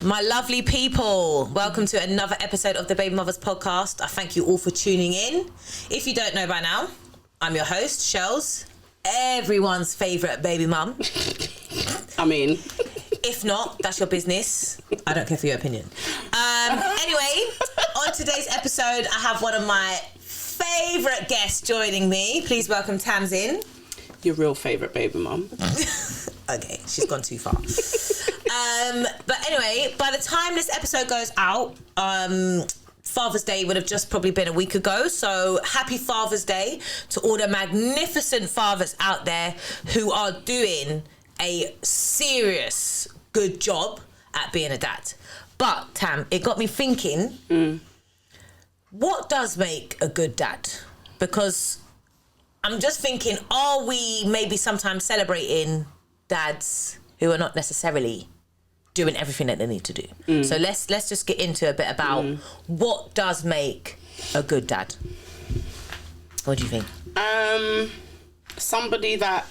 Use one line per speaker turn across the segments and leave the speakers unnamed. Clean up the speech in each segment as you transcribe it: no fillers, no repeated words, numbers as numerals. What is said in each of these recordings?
My lovely people, welcome to another episode of the Baby Mothers podcast. I thank you all for tuning in. If you don't know by now, I'm your host, Shells, everyone's favourite baby mum.
I mean...
If not, that's your business. I don't care for your opinion. Anyway, on today's episode, I have one of my favourite guests joining me. Please welcome Tamsin.
Your real favourite baby mum.
Okay, she's gone too far. But anyway, by the time this episode goes out, Father's Day would have just probably been a week ago. So happy Father's Day to all the magnificent fathers out there who are doing a serious good job at being a dad. But Tam, it got me thinking, what does make a good dad? Because I'm just thinking, are we maybe sometimes celebrating dads who are not necessarily doing everything that they need to do? So let's just get into a bit about what does make a good dad. What do you think?
Somebody that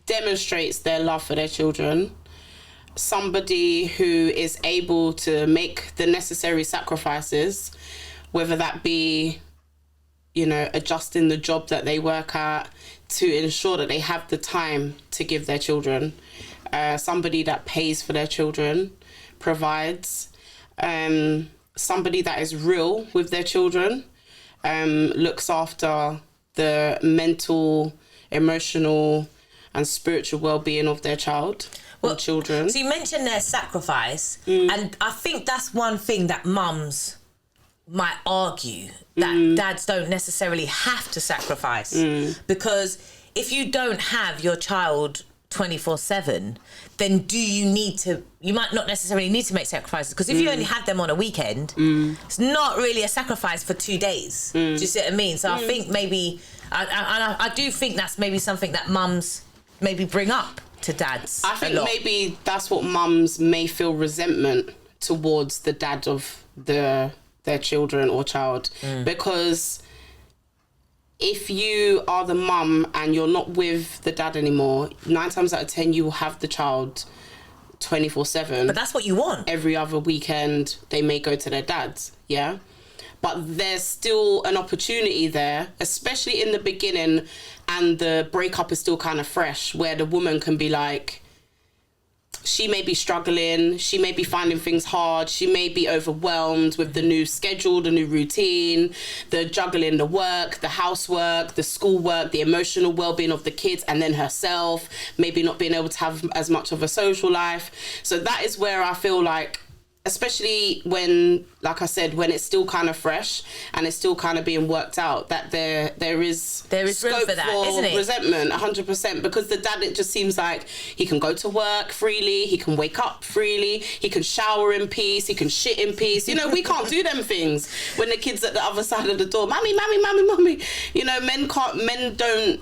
demonstrates their love for their children, somebody who is able to make the necessary sacrifices, whether that be, you know, adjusting the job that they work at to ensure that they have the time to give their children, somebody that pays for their children, provides, somebody that is real with their children, looks after the mental, emotional and spiritual well-being of their child or children.
So you mentioned their sacrifice, and I think that's one thing that mums might argue, that dads don't necessarily have to sacrifice, because if you don't have your child 24/7, then you might not necessarily need to make sacrifices, because if you only have them on a weekend, it's not really a sacrifice for 2 days. Do you see what I mean? So I think maybe I do think that's maybe something that mums maybe bring up to dads.
I think maybe that's what mums may feel resentment towards the dad of their children or child, because if you are the mum and you're not with the dad anymore, 9 times out of 10 you will have the child 24/7.
But that's what you want.
Every other weekend they may go to their dad's, yeah? But there's still an opportunity there, especially in the beginning, and the breakup is still kind of fresh, where the woman can be like, she may be struggling, she may be finding things hard, she may be overwhelmed with the new schedule, the new routine, the juggling, the work, the housework, the schoolwork, the emotional well-being of the kids, and then herself, maybe not being able to have as much of a social life. So that is where I feel like, especially when, like I said, when it's still kind of fresh and it's still kind of being worked out, that there is
scope
room for
that, isn't it?
Resentment, 100%, because the dad, it just seems like he can go to work freely, he can wake up freely, he can shower in peace, he can shit in peace. You know, we can't do them things when the kid's at the other side of the door. Mummy, mummy, mummy, mummy. You know, men don't,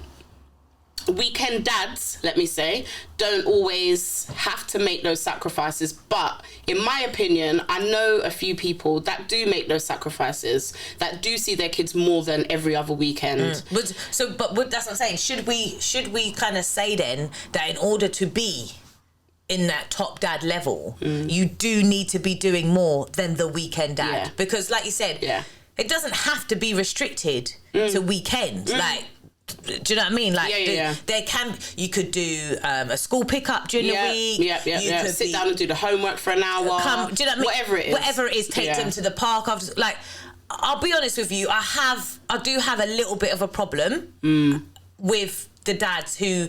weekend dads, let me say, don't always have to make those sacrifices. But in my opinion, I know a few people that do make those sacrifices, that do see their kids more than every other weekend.
But that's what I'm saying. Should we kind of say then that in order to be in that top dad level, you do need to be doing more than the weekend dad?
Yeah.
Because like you said, it doesn't have to be restricted to weekend. Like, do you know what I mean? Like, you could do a school pickup during the week. You could
sit down and do the homework for an hour.
Do you know what I mean? Whatever it is, take them to the park after. Like, I'll be honest with you, I do have a little bit of a problem with the dads who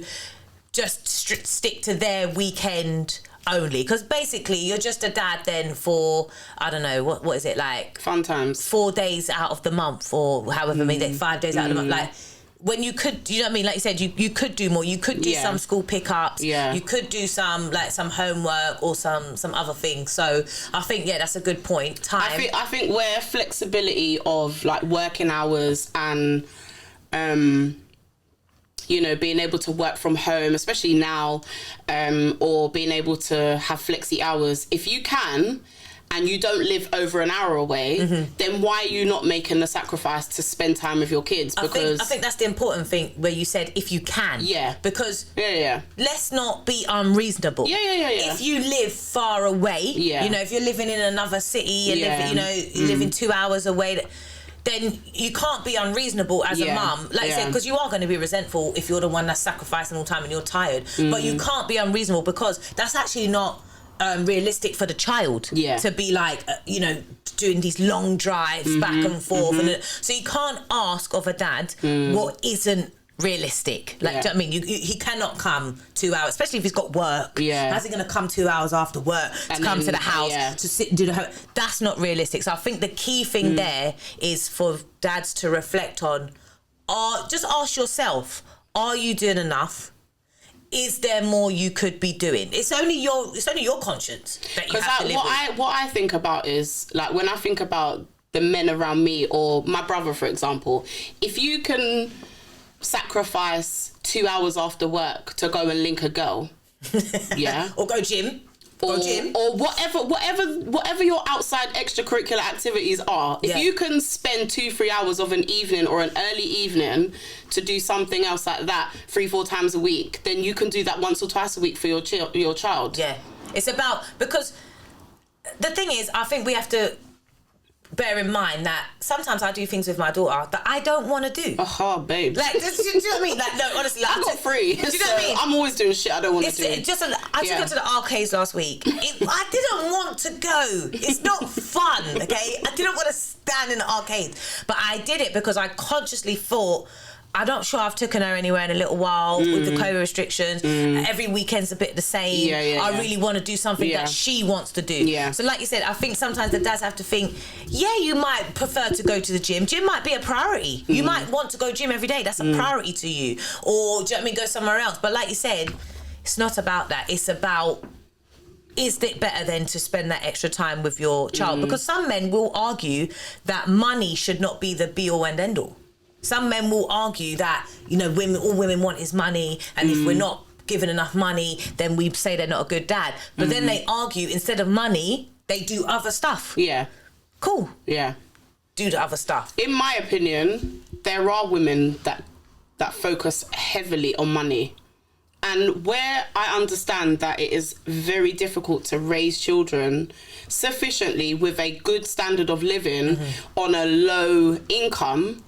just stick to their weekend only, because basically you're just a dad then for, I don't know, what is it, like
fun times,
4 days out of the month, or however many days, 5 days out of the month, like, when you could, you know what I mean? Like you said, you could do more. You could do some school pickups. Yeah. You could do some homework or some other things. So I think, that's a good point. Time.
I think where flexibility of like working hours and, you know, being able to work from home, especially now, or being able to have flexi hours, if you can, and you don't live over an hour away, then why are you not making the sacrifice to spend time with your kids? Because
I think that's the important thing where you said if you can.
Yeah.
Because
yeah.
let's not be unreasonable.
Yeah.
If you live far away, you know, if you're living in another city, you living 2 hours away, then you can't be unreasonable as a mum. Like I said, because you are going to be resentful if you're the one that's sacrificing all the time and you're tired. But you can't be unreasonable because that's actually not realistic for the child to be like, you know, doing these long drives back and forth. And so you can't ask of a dad what isn't realistic. Like, do you know what I mean? He cannot come 2 hours, especially if he's got work. How's he going to come 2 hours after work to come to the house to sit and do the home? That's not realistic. So I think the key thing there is for dads to reflect on, just ask yourself, are you doing enough? Is there more you could be doing? It's only your conscience that you have to live with.
What I think about is, like, when I think about the men around me or my brother, for example, if you can sacrifice 2 hours after work to go and link a girl,
or go gym,
or whatever your outside extracurricular activities are, if you can spend 2-3 hours of an evening or an early evening to do something else like that 3-4 times a week, then you can do that once or twice a week for your child.
It's about, because the thing is, I think we have to bear in mind that sometimes I do things with my daughter that I don't want to do.
Oh, babe.
Like, do you know what I mean? Like, no, honestly, like,
I'm not free. Do you know what I mean? I'm always doing shit I don't want to do.
I took her to the arcades last week. I didn't want to go. It's not fun, okay? I didn't want to stand in the arcade. But I did it because I consciously thought, I'm not sure I've taken her anywhere in a little while with the COVID restrictions. Every weekend's a bit the same. I really want to do something that she wants to do. So like you said, I think sometimes the dads have to think, you might prefer to go to the gym. Gym might be a priority. You might want to go gym every day. That's a priority to you. Or, do you know what I mean, go somewhere else. But like you said, it's not about that. It's about, is it better then to spend that extra time with your child? Because some men will argue that money should not be the be-all and end-all. Some men will argue that, you know, all women want is money, and if we're not given enough money, then we say they're not a good dad. But then they argue, instead of money, they do other stuff. Cool. Do the other stuff.
In my opinion, there are women that focus heavily on money. And where I understand that it is very difficult to raise children sufficiently with a good standard of living on a low income,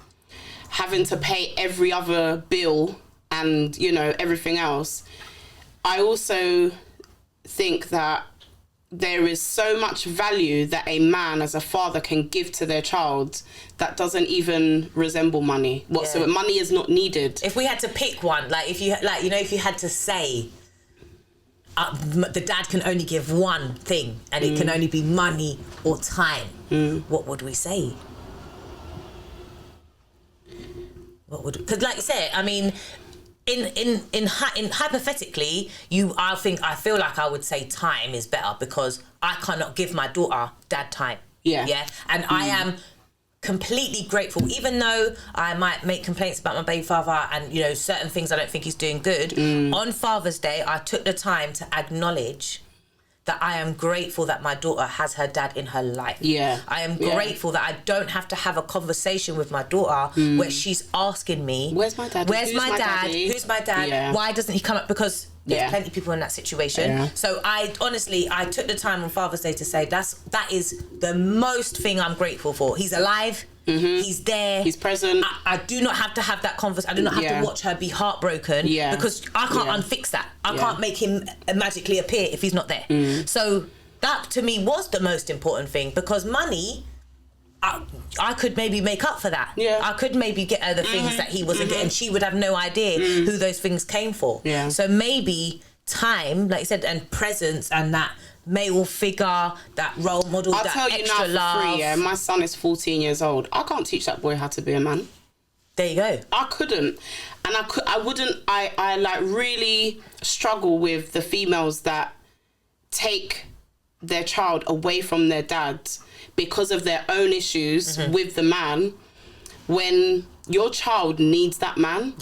having to pay every other bill and, you know, everything else, I also think that there is so much value that a man as a father can give to their child that doesn't even resemble money whatsoever. Money is not needed.
If we had to pick one, like if you had to say the dad can only give one thing and it can only be money or time, what would we say? Because like you said, I mean, in hypothetically, I feel like I would say time is better because I cannot give my daughter dad time. And I am completely grateful, even though I might make complaints about my baby father and, you know, certain things I don't think he's doing good. On Father's Day, I took the time to acknowledge that I am grateful that my daughter has her dad in her life. I am grateful that I don't have to have a conversation with my daughter where she's asking me,
where's my dad?
Who's my dad? Why doesn't he come up? Because there's plenty of people in that situation. So I took the time on Father's Day to say that is the most thing I'm grateful for. He's alive. He's there.
He's present.
I do not have to have that conversation. I do not have to watch her be heartbroken because I can't unfix that. I can't make him magically appear if he's not there. So that to me was the most important thing, because money, I could maybe make up for that. I could maybe get her the things that he wasn't getting. She would have no idea who those things came for. So maybe time, like you said, and presence and that male figure, that role model,
I'll
that
tell
extra
you now
love.
for free, my son is 14 years old. I can't teach that boy how to be a man.
There you go.
I couldn't. And I like really struggle with the females that take their child away from their dad because of their own issues with the man, when your child needs that man.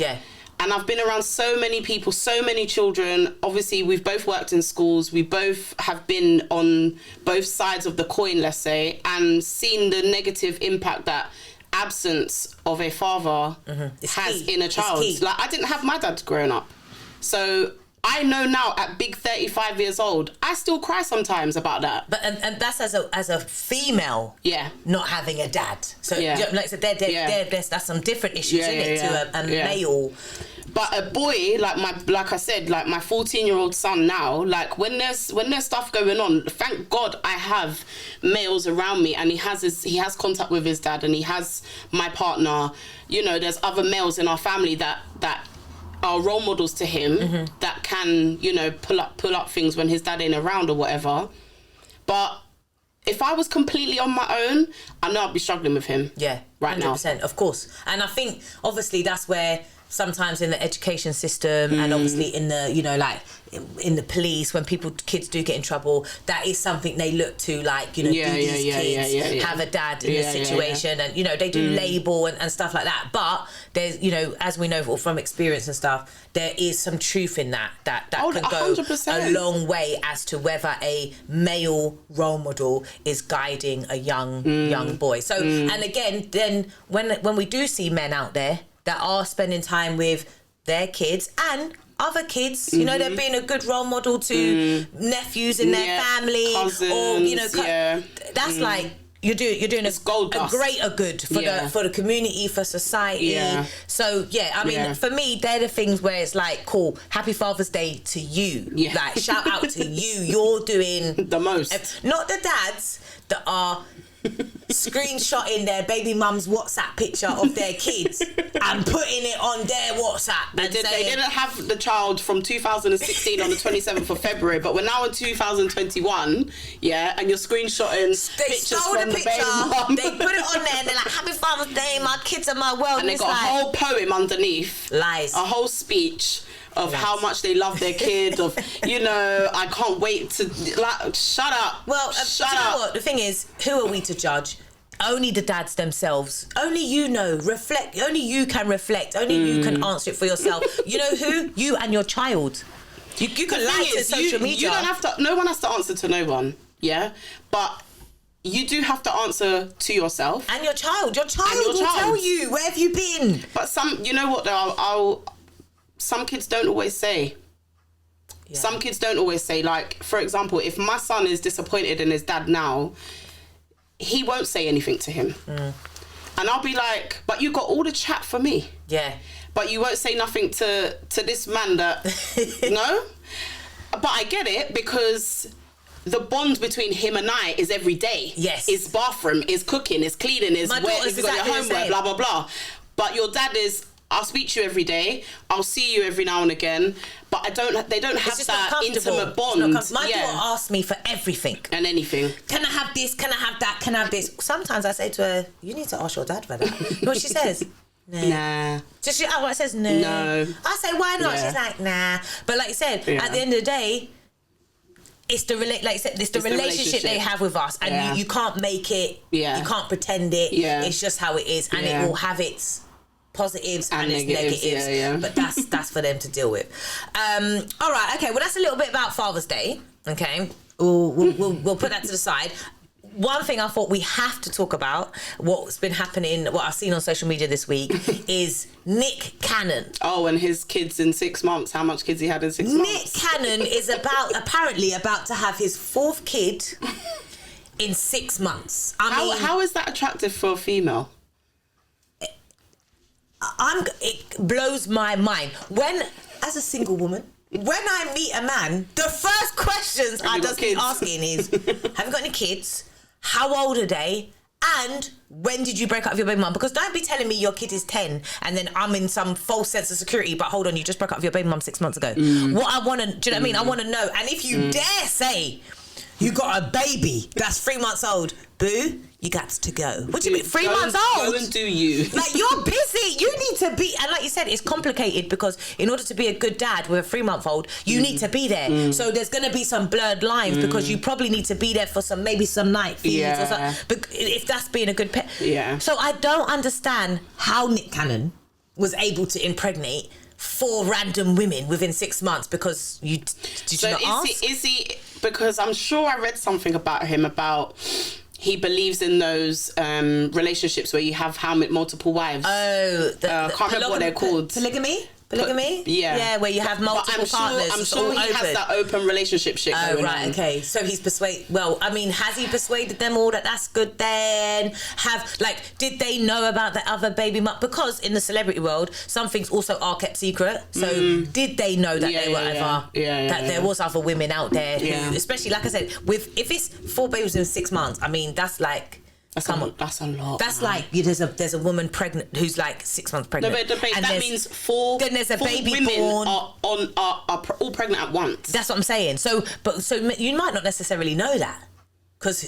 And I've been around so many people, so many children. Obviously, we've both worked in schools. We both have been on both sides of the coin, let's say, and seen the negative impact that absence of a father has in a child. Like, I didn't have my dad growing up. So I know now at big 35 years old, I still cry sometimes about that.
But and that's as a female, not having a dad. So like I said, that's some different issues, isn't it, to a male.
But a boy, like I said, like my 14-year-old son now, like when there's stuff going on, thank God I have males around me, and he has contact with his dad, and he has my partner. You know, there's other males in our family that are role models to him that can, you know, pull up things when his dad ain't around or whatever. But if I was completely on my own, I know I'd be struggling with him. Yeah, right
100%, of course. And I think obviously that's where sometimes in the education system and obviously in the, you know, like in the police, when kids do get in trouble, that is something they look to, like, you know, do these kids have a dad in this situation? And, you know, they do label and stuff like that. But there's, you know, as we know from experience and stuff, there is some truth in that can go
100%.
a long way as to whether a male role model is guiding a young boy. So, and again, then when we do see men out there that are spending time with their kids and other kids, you know, they're being a good role model to nephews in their family,
cousins,
or, you know, that's like you're doing a greater good for the community, for society. Yeah. So I mean, for me, they're the things where it's like, cool, happy Father's Day to you. Yeah. Like, shout out to you. You're doing
the most.
Not the dads that are screenshotting their baby mum's WhatsApp picture of their kids and putting it on their WhatsApp.
They didn't have the child from 2016 on the 27th of February, but we're now in 2021, and you're screenshotting pictures from the baby mum.
They put it on there and they're like, happy Father's Day, my kids are my world.
And they got a whole poem underneath.
Lies.
A whole speech of how much they love their kid, of, you know, I can't wait to, like, shut up.
Well, shut up. You know what? The thing is, who are we to judge? Only the dads themselves. Only you know. Reflect. Only you can reflect. Only you can answer it for yourself. You know who? You and your child. You can lie to social media.
You don't have to. No one has to answer to no one. Yeah, but you do have to answer to yourself
and your child. Your child will tell you, where have you been?
But you know what? Though, some kids don't always say. Yeah. Some kids don't always say. Like, for example, if my son is disappointed in his dad now, he won't say anything to him. And I'll be like, but you got all the chat for me. Yeah. But you won't say nothing to this man that, no? But I get it, because the bond between him and I is every day. Yes. Is bathroom, is cooking, is cleaning, is where you've got your homework, blah, blah, blah. But your dad is, I'll speak to you every day, I'll see you every now and again, but they don't have that intimate bond.
My daughter asks me for everything.
And anything.
Can I have this? Can I have that? Can I have this? Sometimes I say to her, you need to ask your dad for that. You know what she says?
Nah.
Just what says no. No. I say, why not? Yeah. She's like, nah. But like you said, at the end of the day, it's the relationship they have with us, and you can't make it. Yeah. You can't pretend it. Yeah. It's just how it is, and it will have its positives and its negatives. But that's for them to deal with. All right. Okay. Well, that's a little bit about Father's Day. Okay. We'll put that to the side. One thing I thought we have to talk about, what's been happening, what I've seen on social media this week, is Nick Cannon.
Oh, and his kids in 6 months. How much kids he had in 6 months?
Nick Cannon is apparently about to have his 4th kid in 6 months.
How is that attractive for a female?
It blows my mind. As a single woman, when I meet a man, the first questions I just keep asking is, have you got any kids? How old are they? And when did you break up with your baby mum? Because don't be telling me your kid is 10 and then I'm in some false sense of security, but hold on, you just broke up with your baby mum 6 months ago. What I want to, do you know what I mean? I want to know. And if you dare say you got a baby that's 3 months old, boo, you got to go. What do you mean? 3 months old?
Go and do you.
Like, you're busy. You need to be, and like you said, it's complicated because in order to be a good dad with a 3-month-old, you need to be there. So there's going to be some blurred lines because you probably need to be there for maybe some night feeds or something. If that's being a good pet. Yeah. So I don't understand how Nick Cannon was able to impregnate 4 random women within 6 months because you did you not ask?
Is he because I'm sure I read something about him about he believes in those relationships where you have multiple wives.
Oh,
I can't remember what they're called.
Polygamy?
Yeah,
where you have multiple partners.
I'm sure he has that open relationship shit going on.
Okay. So he's persuaded. Well, I mean, has he persuaded them all that that's good? Then did they know about the other baby mum? Because in the celebrity world, some things also are kept secret. So did they know that they were there was other women out there who, especially like I said, if it's 4 babies in 6 months, I mean that's like.
That's a lot.
That's man. Like there's a woman pregnant who's like 6 months pregnant.
No, but that means 4.
Then there's a baby
women
born.
are all pregnant at once.
That's what I'm saying. So you might not necessarily know that because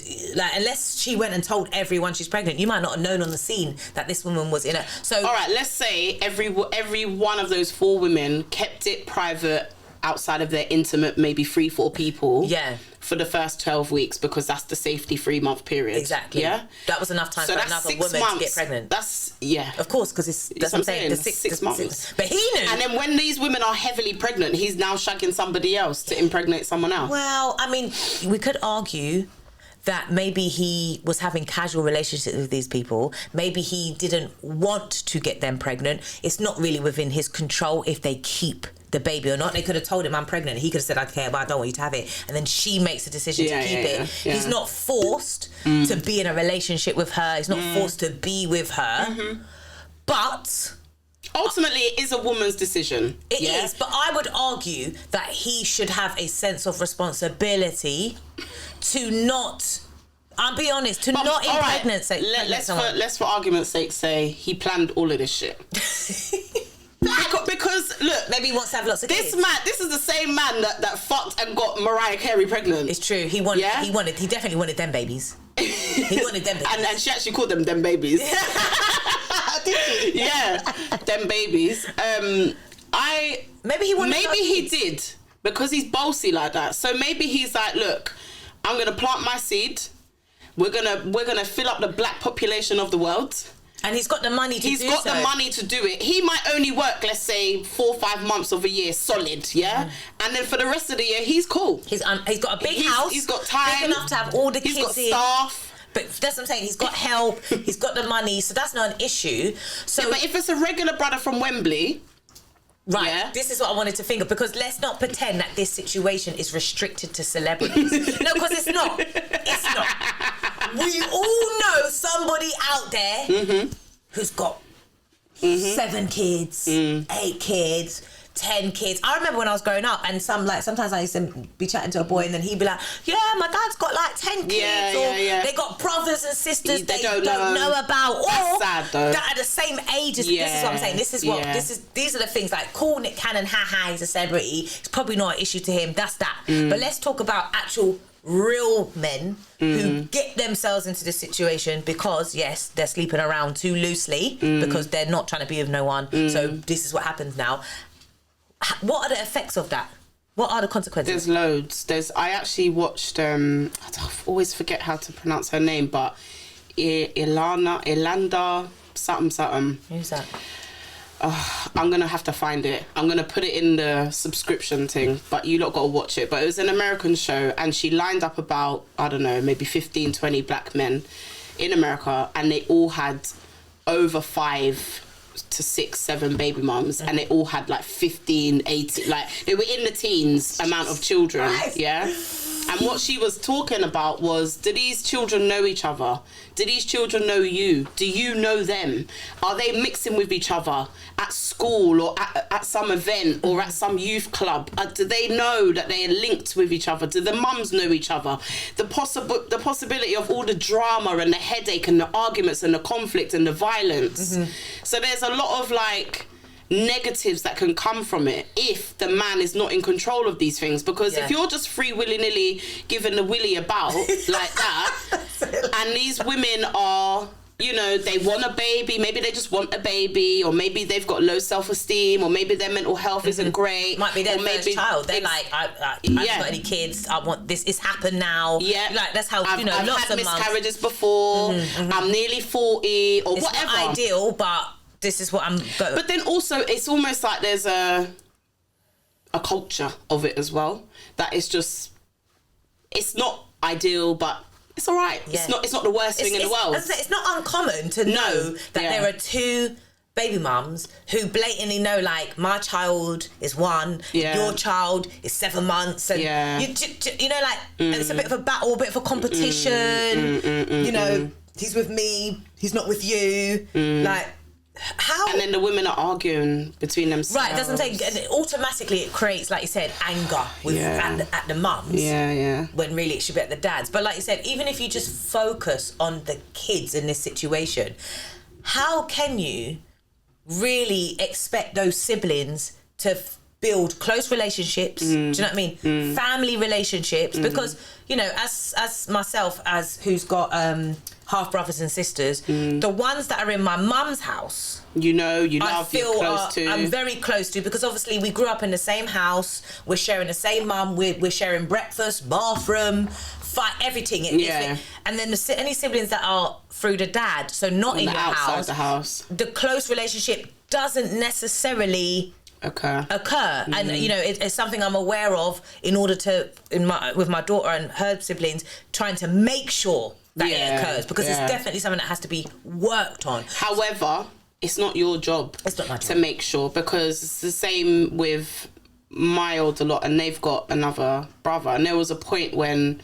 unless she went and told everyone she's pregnant, you might not have known on the scene that this woman was in a. So
all right, let's say every one of those 4 women kept it private outside of their intimate, maybe 3-4 people.
Yeah.
For the first 12 weeks because that's the safety 3-month period.
Exactly.
Yeah.
That was enough time for another woman to get pregnant.
That's
Of course, because that's what I'm saying. The 6 months. But he knew.
And then when these women are heavily pregnant, he's now shagging somebody else to impregnate someone else.
Well, I mean, we could argue that maybe he was having casual relationships with these people. Maybe he didn't want to get them pregnant. It's not really within his control if they keep the baby or not. They could have told him I'm pregnant. He could have said, okay, but I don't want you to have it. And then she makes a decision to keep it. Yeah. He's not forced to be in a relationship with her. He's not forced to be with her. But
ultimately, it is a woman's decision.
It is, but I would argue that he should have a sense of responsibility to not. I'll be honest, to not impregnate someone.
Let's for argument's sake say he planned all of this shit. Because look,
maybe he wants to have lots of kids.
This is the same man that fucked and got Mariah Carey pregnant.
It's true. He definitely wanted them babies. He wanted them babies.
and she actually called them babies. Did she? Yeah, them babies. Maybe he did because he's bossy like that. So maybe he's like, look, I'm gonna plant my seed. We're gonna fill up the black population of the world.
And he's got the money to do it. He's got
the money to do it. He might only work, let's say, 4 or 5 months of a year solid, yeah? And then for the rest of the year, he's cool.
He's got a big house.
He's got time.
Big enough to have all the kids in.
He's got staff.
But that's what I'm saying. He's got help. He's got the money. So that's not an issue. So,
yeah, but if it's a regular brother from Wembley...
Right, yeah. This is what I wanted to think of, because let's not pretend that this situation is restricted to celebrities. No, because it's not. It's not. We all know somebody out there who's got 7 kids, 8 kids, 10 kids. I remember when I was growing up, and sometimes I used to be chatting to a boy, and then he'd be like, "Yeah, my dad's got like 10 kids, they got brothers and sisters they don't know about, or
sad, though.
that are the same age as." This is what I'm saying. These are the things like, cool, Nick Cannon, he's a celebrity. It's probably not an issue to him. That's that. But let's talk about actual real men who get themselves into this situation because, yes, they're sleeping around too loosely because they're not trying to be with no one. So this is what happens now. What are the effects of that? What are the consequences?
There's loads. I actually watched, I always forget how to pronounce her name, but Ilanda something.
Who's that?
I'm going to have to find it. I'm going to put it in the subscription thing, but you lot got to watch it. But it was an American show, and she lined up about, I don't know, maybe 15, 20 black men in America, and they all had over 5 to 6, 7 baby mums, and they all had like 15, 18, like they were in the teens amount of children. Yeah. And what she was talking about was, do these children know each other? Do these children know you? Do you know them? Are they mixing with each other at school or at some event or at some youth club? Do they know that they are linked with each other? Do the mums know each other? The possibility of all the drama and the headache and the arguments and the conflict and the violence. So there's a lot of like negatives that can come from it if the man is not in control of these things, because if you're just free willy-nilly giving the willy about like that, and these women are, you know, they want a baby, maybe they just want a baby, or maybe they've got low self-esteem, or maybe their mental health isn't great,
might be their first child, they're like, I haven't got any kids, I want this, it's happened now, like that's how, you know,
I've
lots
had
of
miscarriages before, I'm nearly 40 or
it's
whatever.
not ideal, but this is what I'm.
But then also, it's almost like there's a culture of it as well. That it's just, it's not ideal, but it's all right. Yeah. It's not the worst thing in the world.
It's not uncommon to know that there are two baby mums who blatantly know, like, my child is 1, your child is 7 months, and you know, like, it's a bit of a battle, a bit of a competition. You know, he's with me, he's not with you. Like, how? And
then the women are arguing between themselves.
Right, that's what I'm saying. And automatically it creates, like you said, anger at the mums.
Yeah.
When really it should be at the dads. But like you said, even if you just focus on the kids in this situation, how can you really expect those siblings to build close relationships? Do you know what I mean? Family relationships, because, you know, as myself, as who's got half brothers and sisters, the ones that are in my mum's house, I'm very close to, because obviously we grew up in the same house, we're sharing the same mum, we're sharing breakfast, bathroom, fight, everything. And then any siblings that are through the dad, so not in your house, the close relationship doesn't necessarily occur. And you know, it's something I'm aware of in order to with my daughter and her siblings, trying to make sure that it occurs, because it's definitely something that has to be worked on.
However, it's not your job.
It's not my job
to make sure, because it's the same with my older lot, and they've got another brother, and there was a point when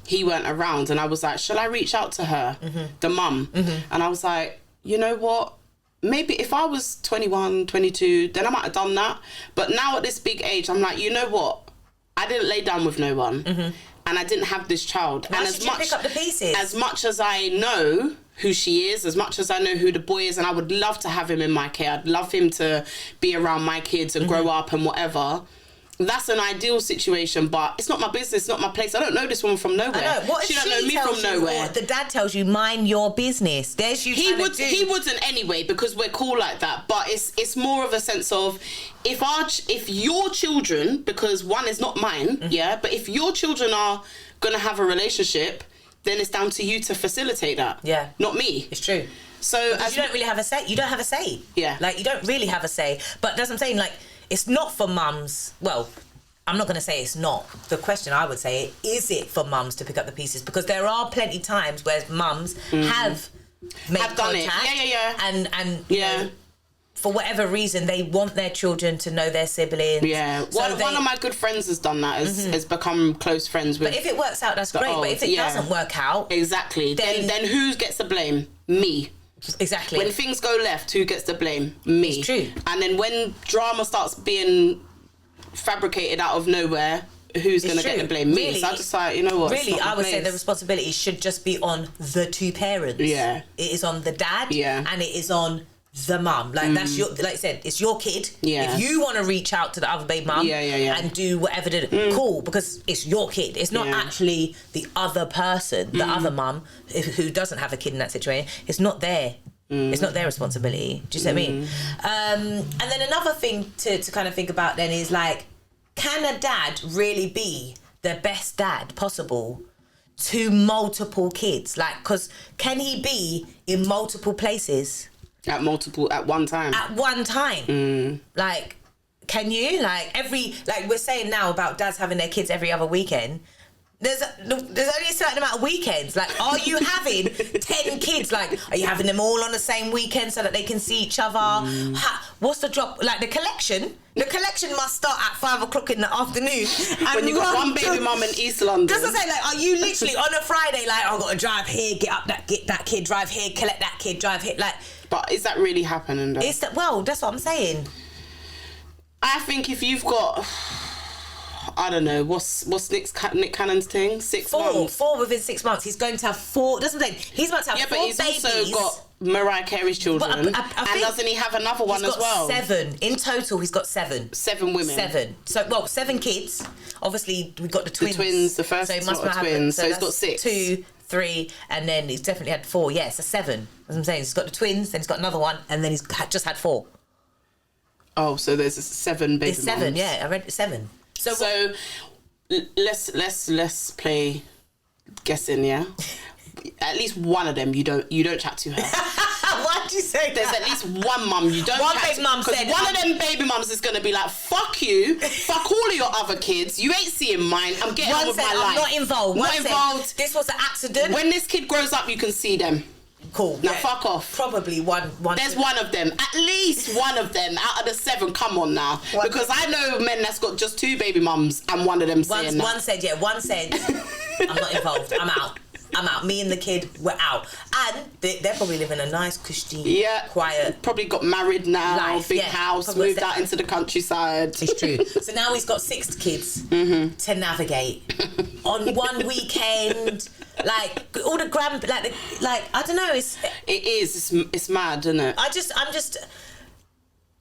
he weren't around, and I was like, shall I reach out to her, the mum? And I was like, you know what, maybe if I was 21, 22, then I might have done that. But now at this big age, I'm like, you know what? I didn't lay down with no one. And I didn't have this child.
Why should you pick up the pieces?
As much as I know who she is, as much as I know who the boy is, and I would love to have him in my care, I'd love him to be around my kids and grow up and whatever. That's an ideal situation, but it's not my business, it's not my place. I don't know this woman from nowhere.
I know. What
she
if
don't know me from nowhere.
The dad tells you, mind your business. There's you. He
wouldn't anyway, because we're cool like that. But it's more of a sense of if your children, because one is not mine, but if your children are gonna have a relationship, then it's down to you to facilitate that.
Yeah.
Not me.
It's true.
So
you don't really have a say. You don't have a say.
Yeah.
Like, you don't really have a say. But that's what I'm saying, like, it's not for mums. Well, I'm not going to say it's not. The question I would say, is it for mums to pick up the pieces? Because there are plenty times where mums have made
done
contact.
it. Yeah.
And you know, for whatever reason, they want their children to know their siblings.
Yeah. One of my good friends has done that, has become close friends with.
But if it works out, that's great. But if it doesn't work out...
Exactly. Then who gets the blame? Me.
Exactly.
When things go left, who gets the blame? Me.
It's true.
And then when drama starts being fabricated out of nowhere, who's going to get the blame? Me. So I just like, you know what?
Really, I would say the responsibility should just be on the two parents.
Yeah.
It is on the dad.
Yeah.
And it is on the mum. Like, that's your, like I said, it's your kid.
Yeah.
If you want to reach out to the other baby mum and do whatever, cool, because it's your kid. It's not actually the other person, the other mum who doesn't have a kid in that situation. It's not their. It's not their responsibility. Do you see what I mean? And then another thing to kind of think about then is, like, can a dad really be the best dad possible to multiple kids? Like, because can he be in multiple places?
At one time.
At one time. Like, can you? Like, we're saying now about dads having their kids every other weekend. There's only a certain amount of weekends. Like, are you having 10 kids? Like, are you having them all on the same weekend so that they can see each other? What's the drop? Like, the collection must start at 5 o'clock in the afternoon.
When you got one baby mum in East London.
Just to say, like, are you literally on a Friday, like, I've got to drive here, get that kid, drive here, collect that kid, drive here, like...
But is that really happening, though?
Well, that's what I'm saying.
I think if you've got... I don't know, what's Nick Cannon's thing? 6 months?
4 within 6 months. He's going to have 4... Doesn't say he's about to have 4 babies.
Yeah, but he's also got Mariah Carey's children. But and doesn't he have another one as well?
7. In total, he's got 7.
7 women.
7. So, 7 kids. Obviously, we've got the twins.
The twins, the first twins. So he's got 6.
2, 3, and then he's definitely had 4. Yeah, so 7. As I'm saying, he's got the twins, then he's got another one, and then he's just had 4.
Oh, so there's 7 baby
There's 7, yeah. I read 7.
So let's play guessing, yeah. At least one of them you don't chat to her.
Why Why'd you say
There's
that?
at least one mum you don't
One
have
baby mum said...
one of them baby mums is going to be like, fuck you, fuck all of your other kids, you ain't seeing mine, I'm getting on with my life.
I'm not involved.
Not involved.
This was an accident.
When this kid grows up, you can see them.
Cool.
Now fuck off.
Probably one.
There's one of them. At least one of them out of the 7. Come on now. Because I know men that's got just 2 baby mums and one of them saying that.
One said, I'm not involved. I'm out. Me and the kid, we're out. And they're probably living a nice, cushy, quiet...
Probably got married now,
life.
big house, moved out into the countryside.
It's true. So now he's got 6 kids to navigate. On one weekend... Like all the I don't know.
It's mad, isn't it?
I'm just.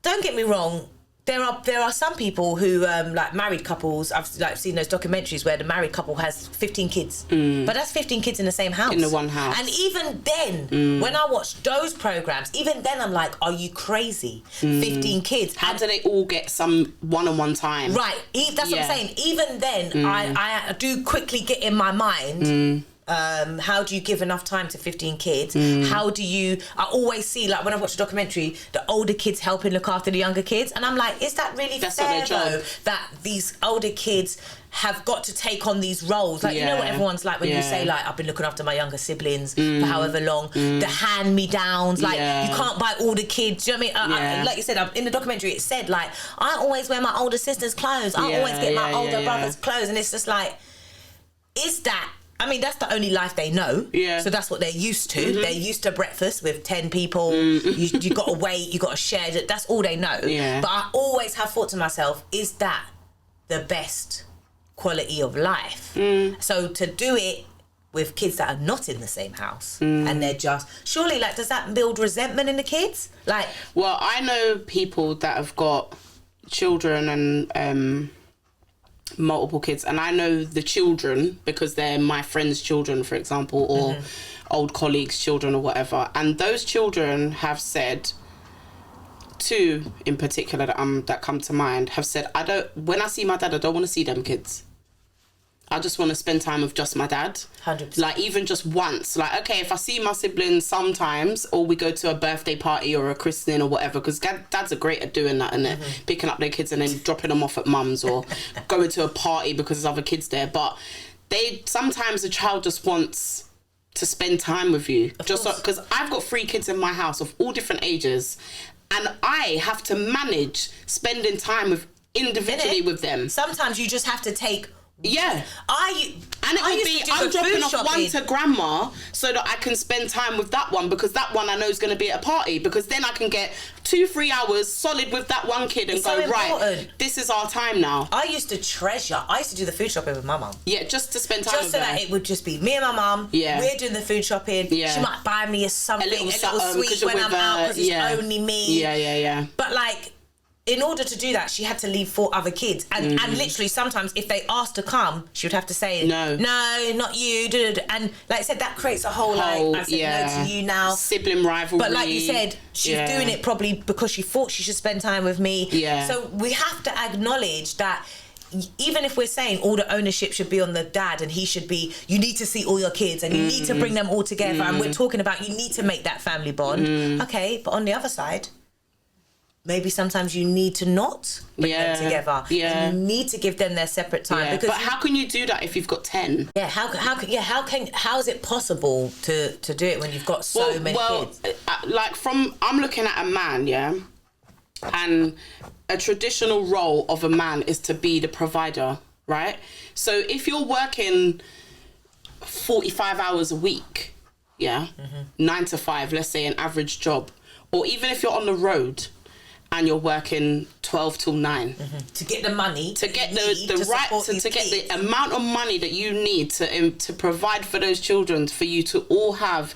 Don't get me wrong. There are some people who like married couples. I've seen those documentaries where the married couple has 15 kids, but that's 15 kids in the same house,
in the one house.
And even then, when I watch those programs, even then I'm like, are you crazy? 15 kids.
How do they all get some one-on-one time?
Right. That's what I'm saying. Even then, I do quickly get in my mind. How do you give enough time to 15 kids? How do you... I always see, like, when I watch a documentary, the older kids helping look after the younger kids, and I'm like, is that really fair, though, that these older kids have got to take on these roles? Like, you know what everyone's like when you say, like, I've been looking after my younger siblings for however long, the hand-me-downs, like, you can't buy all the kids, do you know what I mean? Like you said, in the documentary, it said, like, I always wear my older sister's clothes, I always get my older brother's clothes, and it's just like, is that... I mean, that's the only life they know. Yeah. So that's what they're used to. They're used to breakfast with 10 people. You got to wait. You got to share. That's all they know. Yeah. But I always have thought to myself, is that the best quality of life? So to do it with kids that are not in the same house and they're just... Surely, like, does that build resentment in the kids? Like...
Well, I know people that have got children and... multiple kids, and I know the children because they're my friends' children, for example, or old colleagues' children or whatever, and those children have said, 2 in particular that come to mind, have said, when I see my dad, I don't want to see them kids. I just want to spend time with just my dad.
100%.
Like, even just once. Like, okay, if I see my siblings sometimes, or we go to a birthday party or a christening or whatever, because dads are great at doing that, and they're picking up their kids and then dropping them off at mum's, or going to a party because there's other kids there. But sometimes the child just wants to spend time with you. Just because I've got 3 kids in my house of all different ages, and I have to manage spending time individually with them.
Sometimes you just have to take...
Yeah. And it would be, I'm dropping off one to grandma so that I can spend time with that one, because that one I know is going to be at a party, because then I can get 2-3 hours solid with that one kid and go, right, this is our time now.
I used to do the food shopping with my mum.
Yeah, just to spend time with her.
Just so that it would just be me and my mum. Yeah. We're doing the food shopping. Yeah. She might buy me a little sweet when I'm out because it's only me.
Yeah.
But like... In order to do that, she had to leave 4 other kids. And literally, sometimes, if they asked to come, she would have to say, no, not you. And like I said, that creates a whole I said no to you now.
Sibling rivalry.
But like you said, she's doing it probably because she thought she should spend time with me. Yeah. So we have to acknowledge that even if we're saying all the ownership should be on the dad and he should be, you need to see all your kids and you need to bring them all together. And we're talking about you need to make that family bond. Okay, but on the other side... Maybe sometimes you need to not bring them together. Yeah. And you need to give them their separate time.
Yeah. But how can you do that if you've got 10?
Yeah, how is it possible to do it when you've got so many kids?
I'm looking at a man, and a traditional role of a man is to be the provider, right? So if you're working 45 hours a week, 9 to 5, let's say an average job, or even if you're on the road, and you're working 12 till 9
to get the money,
to get the amount of money that you need to provide for those children, for you to all have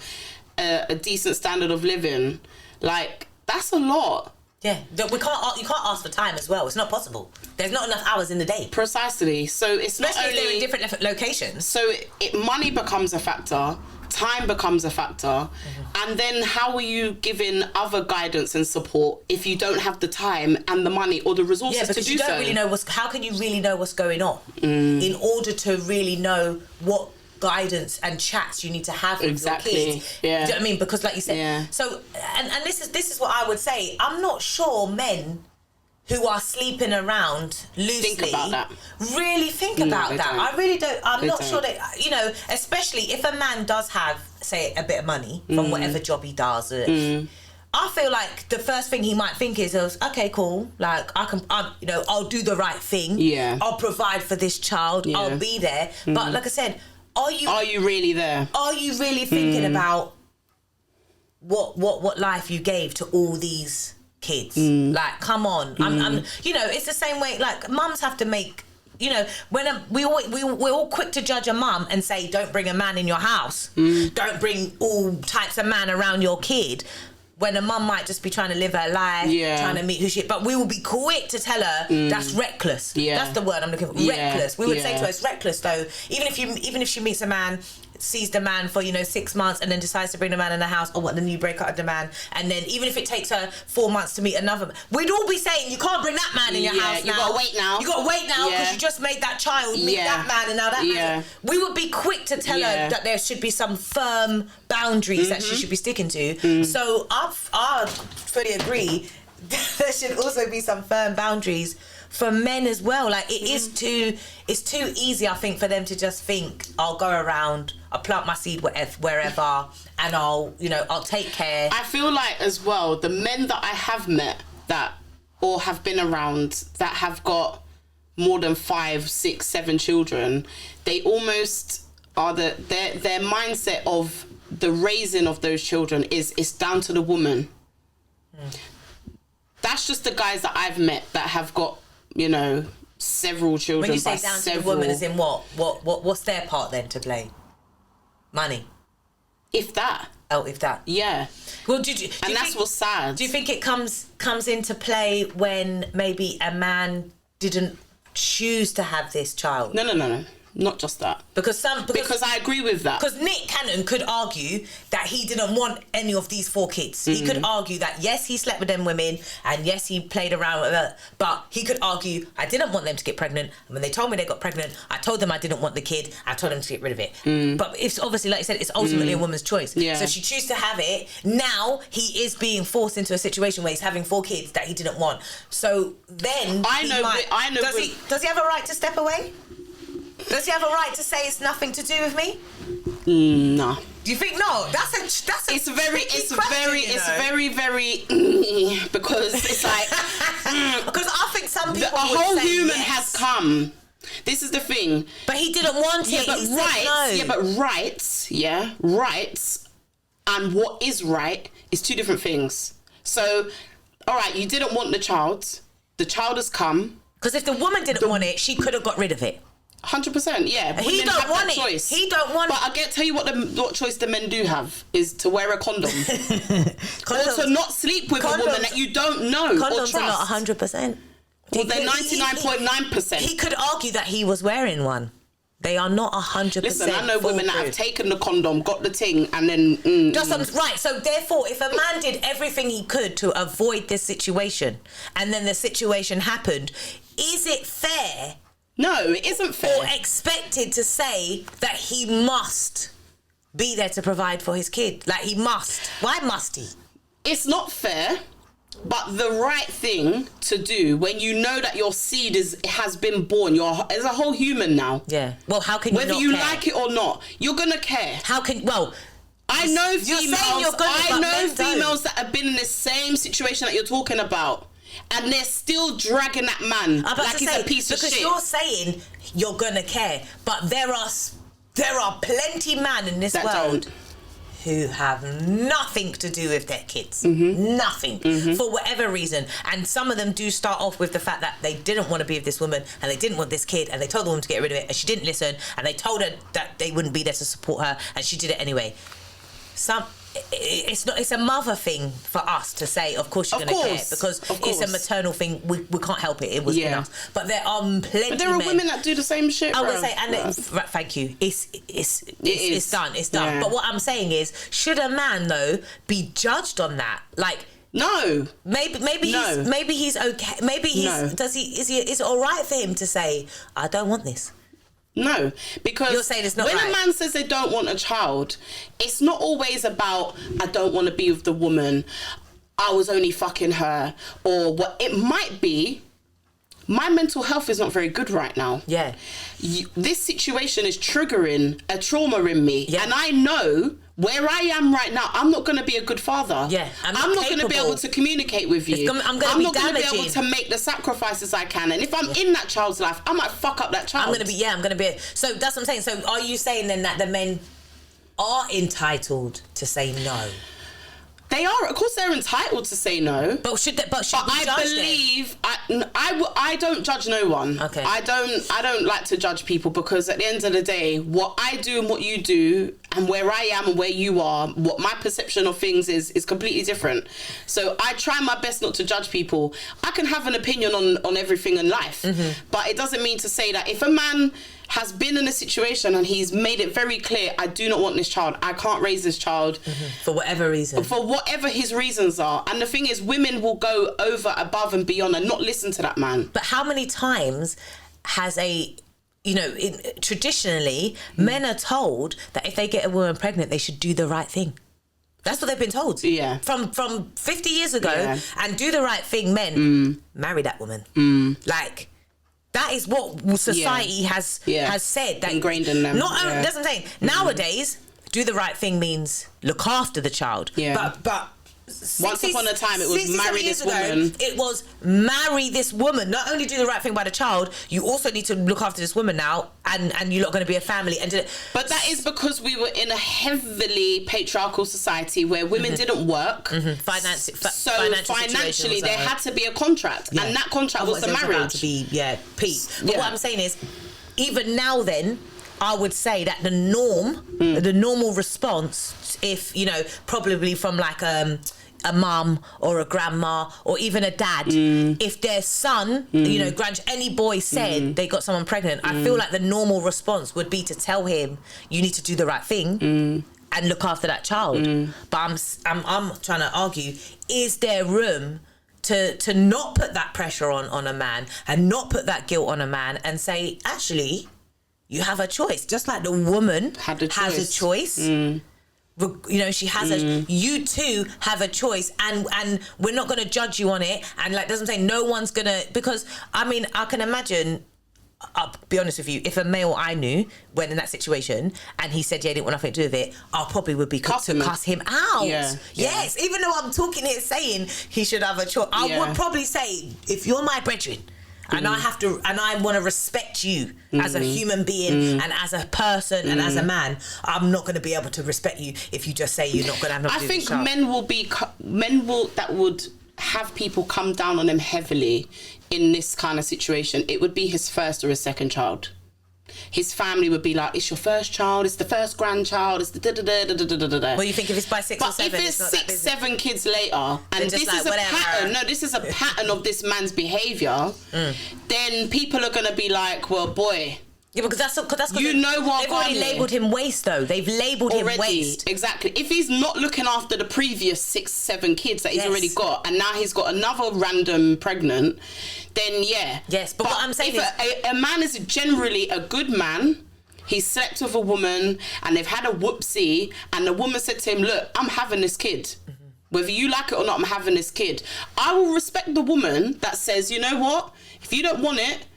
a decent standard of living. Like, that's a lot.
Yeah, you can't ask for time as well. It's not possible. There's not enough hours in the day.
Precisely. So it's
especially
not only
if they're in different locations.
So money becomes a factor. Time becomes a factor, and then how are you giving other guidance and support if you don't have the time and the money or the resources to do so?
Yeah, because you don't really know how can you really know what's going on in order to really know what guidance and chats you need to have with your kids.
Yeah.
Do you know what I mean? Because like you said,
Yeah.
so and this is what I would say. I'm not sure men who are sleeping around loosely
Think about that.
really think about that.
Don't.
I really don't. I'm
They
not
don't.
sure that, you know, especially if a man does have, say, a bit of money from whatever job he does. I feel like the first thing he might think is, okay, cool. Like you know, I'll do the right thing.
Yeah.
I'll provide for this child.
Yeah.
I'll be there. But like I said, are you
really there?
Are you really thinking about what life you gave to all these kids? Like, come on. I'm you know, it's the same way, like, mums have to make, you know, when we're all quick to judge a mum and say, don't bring a man in your house, don't bring all types of man around your kid, when a mum might just be trying to live her life, trying to meet who she, but we will be quick to tell her that's reckless. That's the word I'm looking for. Reckless. We would say to her, it's reckless though. Even if she meets a man, sees the man for, you know, 6 months and then decides to bring the man in the house, or what, then you break up with the man, and then even if it takes her 4 months to meet another man, we'd all be saying, you can't bring that man in your house now.
You gotta wait now.
You gotta wait now because you just made that child meet that man, and now that man. We would be quick to tell her that there should be some firm boundaries that she should be sticking to. So I fully agree. There should also be some firm boundaries for men as well. Like, it's too easy, I think, for them to just think, I'll go around, I'll plant my seed wherever, and I'll take care.
I feel like as well, the men that I have met that, or have been around, that have got more than 5, 6, 7 children, they almost are their mindset of the raising of those children is down to the woman. That's just the guys that I've met that have got, you know, several children.
When you say down to the woman, as in what's their part then to play? Money.
If that.
Oh, if that.
Yeah.
Well,
and that's what's sad.
Do you think it comes into play when maybe a man didn't choose to have this child?
No. Not just that. Because I agree with that.
Because Nick Cannon could argue that he didn't want any of these 4 kids. He could argue that, yes, he slept with them women, and yes, he played around with her, but he could argue, I didn't want them to get pregnant, and when they told me they got pregnant, I told them I didn't want the kid, I told them to get rid of it. But it's obviously, like you said, it's ultimately a woman's choice. So if she chooses to have it, now he is being forced into a situation where he's having 4 kids that he didn't want. So then does he have a right to step away? Does he have a right to say it's nothing to do with me?
No.
Do you think no? That's
it's very because it's like
because I think some people
a whole human has come. This is the thing.
But he didn't want it.
Rights and what is right is 2 different things. So, all right, you didn't want the child. The child has come.
Because if the woman didn't want it, she could have got rid of it.
100%, yeah.
He don't want it.
Choice.
He don't want it.
But I get to tell you what choice the men do have is to wear a condom. Or to not sleep with a woman that you don't know or trust.
Condoms are not 100%.
Well, they're 99.9%.
He could argue that he was wearing one. They are not 100%.
Listen, I know women that have taken the condom, got the ting, and then...
Right, so therefore, if a man did everything he could to avoid this situation, and then the situation happened, is it fair...
No, it isn't fair.
Or expected to say that he must be there to provide for his kid. Like, he must. Why must he?
It's not fair, but the right thing to do when you know that your seed has been born, as a whole human now.
Yeah. Well, how can you
whether
not
you
care?
like it or not, you're gonna care.
How can... Well...
I know females
that
have been in the same situation that you're talking about. And they're still dragging that man like he's a piece of shit.
Because you're saying you're gonna care, but there are plenty men in this world who have nothing to do with their kids. Nothing. For whatever reason. And some of them do start off with the fact that they didn't want to be with this woman and they didn't want this kid and they told the woman to get rid of it and she didn't listen and they told her that they wouldn't be there to support her and she did it anyway. It's a mother thing for us to say, of course you're going to care, because it's a maternal thing. We can't help it. It was in us. But there are plenty.
But there are women that do the same shit.
I would say, thank you. It's done. It's done. Yeah. But what I'm saying is, should a man though be judged on that? Like,
no.
Maybe he's okay. Maybe he's is it all right for him to say, I don't want this?
No, because
you're saying it's not
when
right.
a man says they don't want a child, it's not always about, I don't want to be with the woman, I was only fucking her, or what it might be. My mental health is not very good right now.
Yeah.
This situation is triggering a trauma in me.
Yeah.
And I know where I am right now, I'm not going to be a good father.
Yeah.
I'm not going to be able to communicate with you.
I'm
not going to be able to make the sacrifices I can. And if I'm in that child's life, I might fuck up that child.
I'm going to be. So that's what I'm saying. So are you saying then that the men are entitled to say no?
They are, of course, they're entitled to say no.
But should we
I
judge
believe I don't judge no one.
Okay.
I don't like to judge people, because at the end of the day, what I do and what you do, and where I am and where you are, what my perception of things is completely different. So I try my best not to judge people. I can have an opinion on everything in life, but it doesn't mean to say that if a man has been in a situation and he's made it very clear, I do not want this child, I can't raise this child,
for whatever reason,
for whatever his reasons are. And the thing is, women will go over, above and beyond and not listen to that man.
But how many times has traditionally men are told that if they get a woman pregnant, they should do the right thing. That's what they've been told.
Yeah.
From 50 years ago.
Yeah.
And do the right thing meant marry that woman. Like, that is what society has said. That
ingrained in them.
That's what I'm saying. Nowadays, do the right thing means look after the child.
Yeah.
But
once upon a time, it was marry this woman.
It was marry this woman. Not only do the right thing by the child, you also need to look after this woman now, and you're not going to be a family.
But that is because we were in a heavily patriarchal society where women didn't work. Financially, there had to be a contract, and that contract was the marriage.
To be peace. But what I'm saying is, even now, then, I would say that the normal response, if probably from like a mum or a grandma or even a dad, if their son, any boy said they got someone pregnant, I feel like the normal response would be to tell him, you need to do the right thing and look after that child. But I'm trying to argue, is there room to not put that pressure on a man and not put that guilt on a man and say, actually, you have a choice, just like the woman has a choice. She has you too have a choice, and we're not going to judge you on it. And like, doesn't say no one's gonna, because I can imagine. I'll be honest with you. If a male I knew went in that situation and he said, "Yeah, he didn't want nothing to do with it," I probably would be quick to cuss him out. Yes, even though I'm talking here saying he should have a choice, I would probably say, if you're my brethren, and I want to respect you as a human being and as a person and as a man, I'm not going to be able to respect you if you just say you're not going to have nothing to do with the child.
men that would have people come down on him heavily in this kind of situation. It would be his first or his second child. His family would be like, it's your first child, it's the first grandchild, it's the da-da-da-da-da-da-da-da.
Well, you think if it's by 6 or 7,
but if it's 6, 7 kids later, and this is a pattern, this is a pattern of this man's behaviour, then people are going to be like, well, boy.
Yeah, because that's
what
they've already labelled him waste, though. They've labelled him waste.
Exactly. If he's not looking after the previous 6, 7 kids that he's already got, and now he's got another random pregnant, then yeah.
Yes, but what I'm saying
is,
a
man is generally a good man. He slept with a woman, and they've had a whoopsie, and the woman said to him, "Look, I'm having this kid. Whether you like it or not, I'm having this kid." I will respect the woman that says, "You know what? If you don't want it,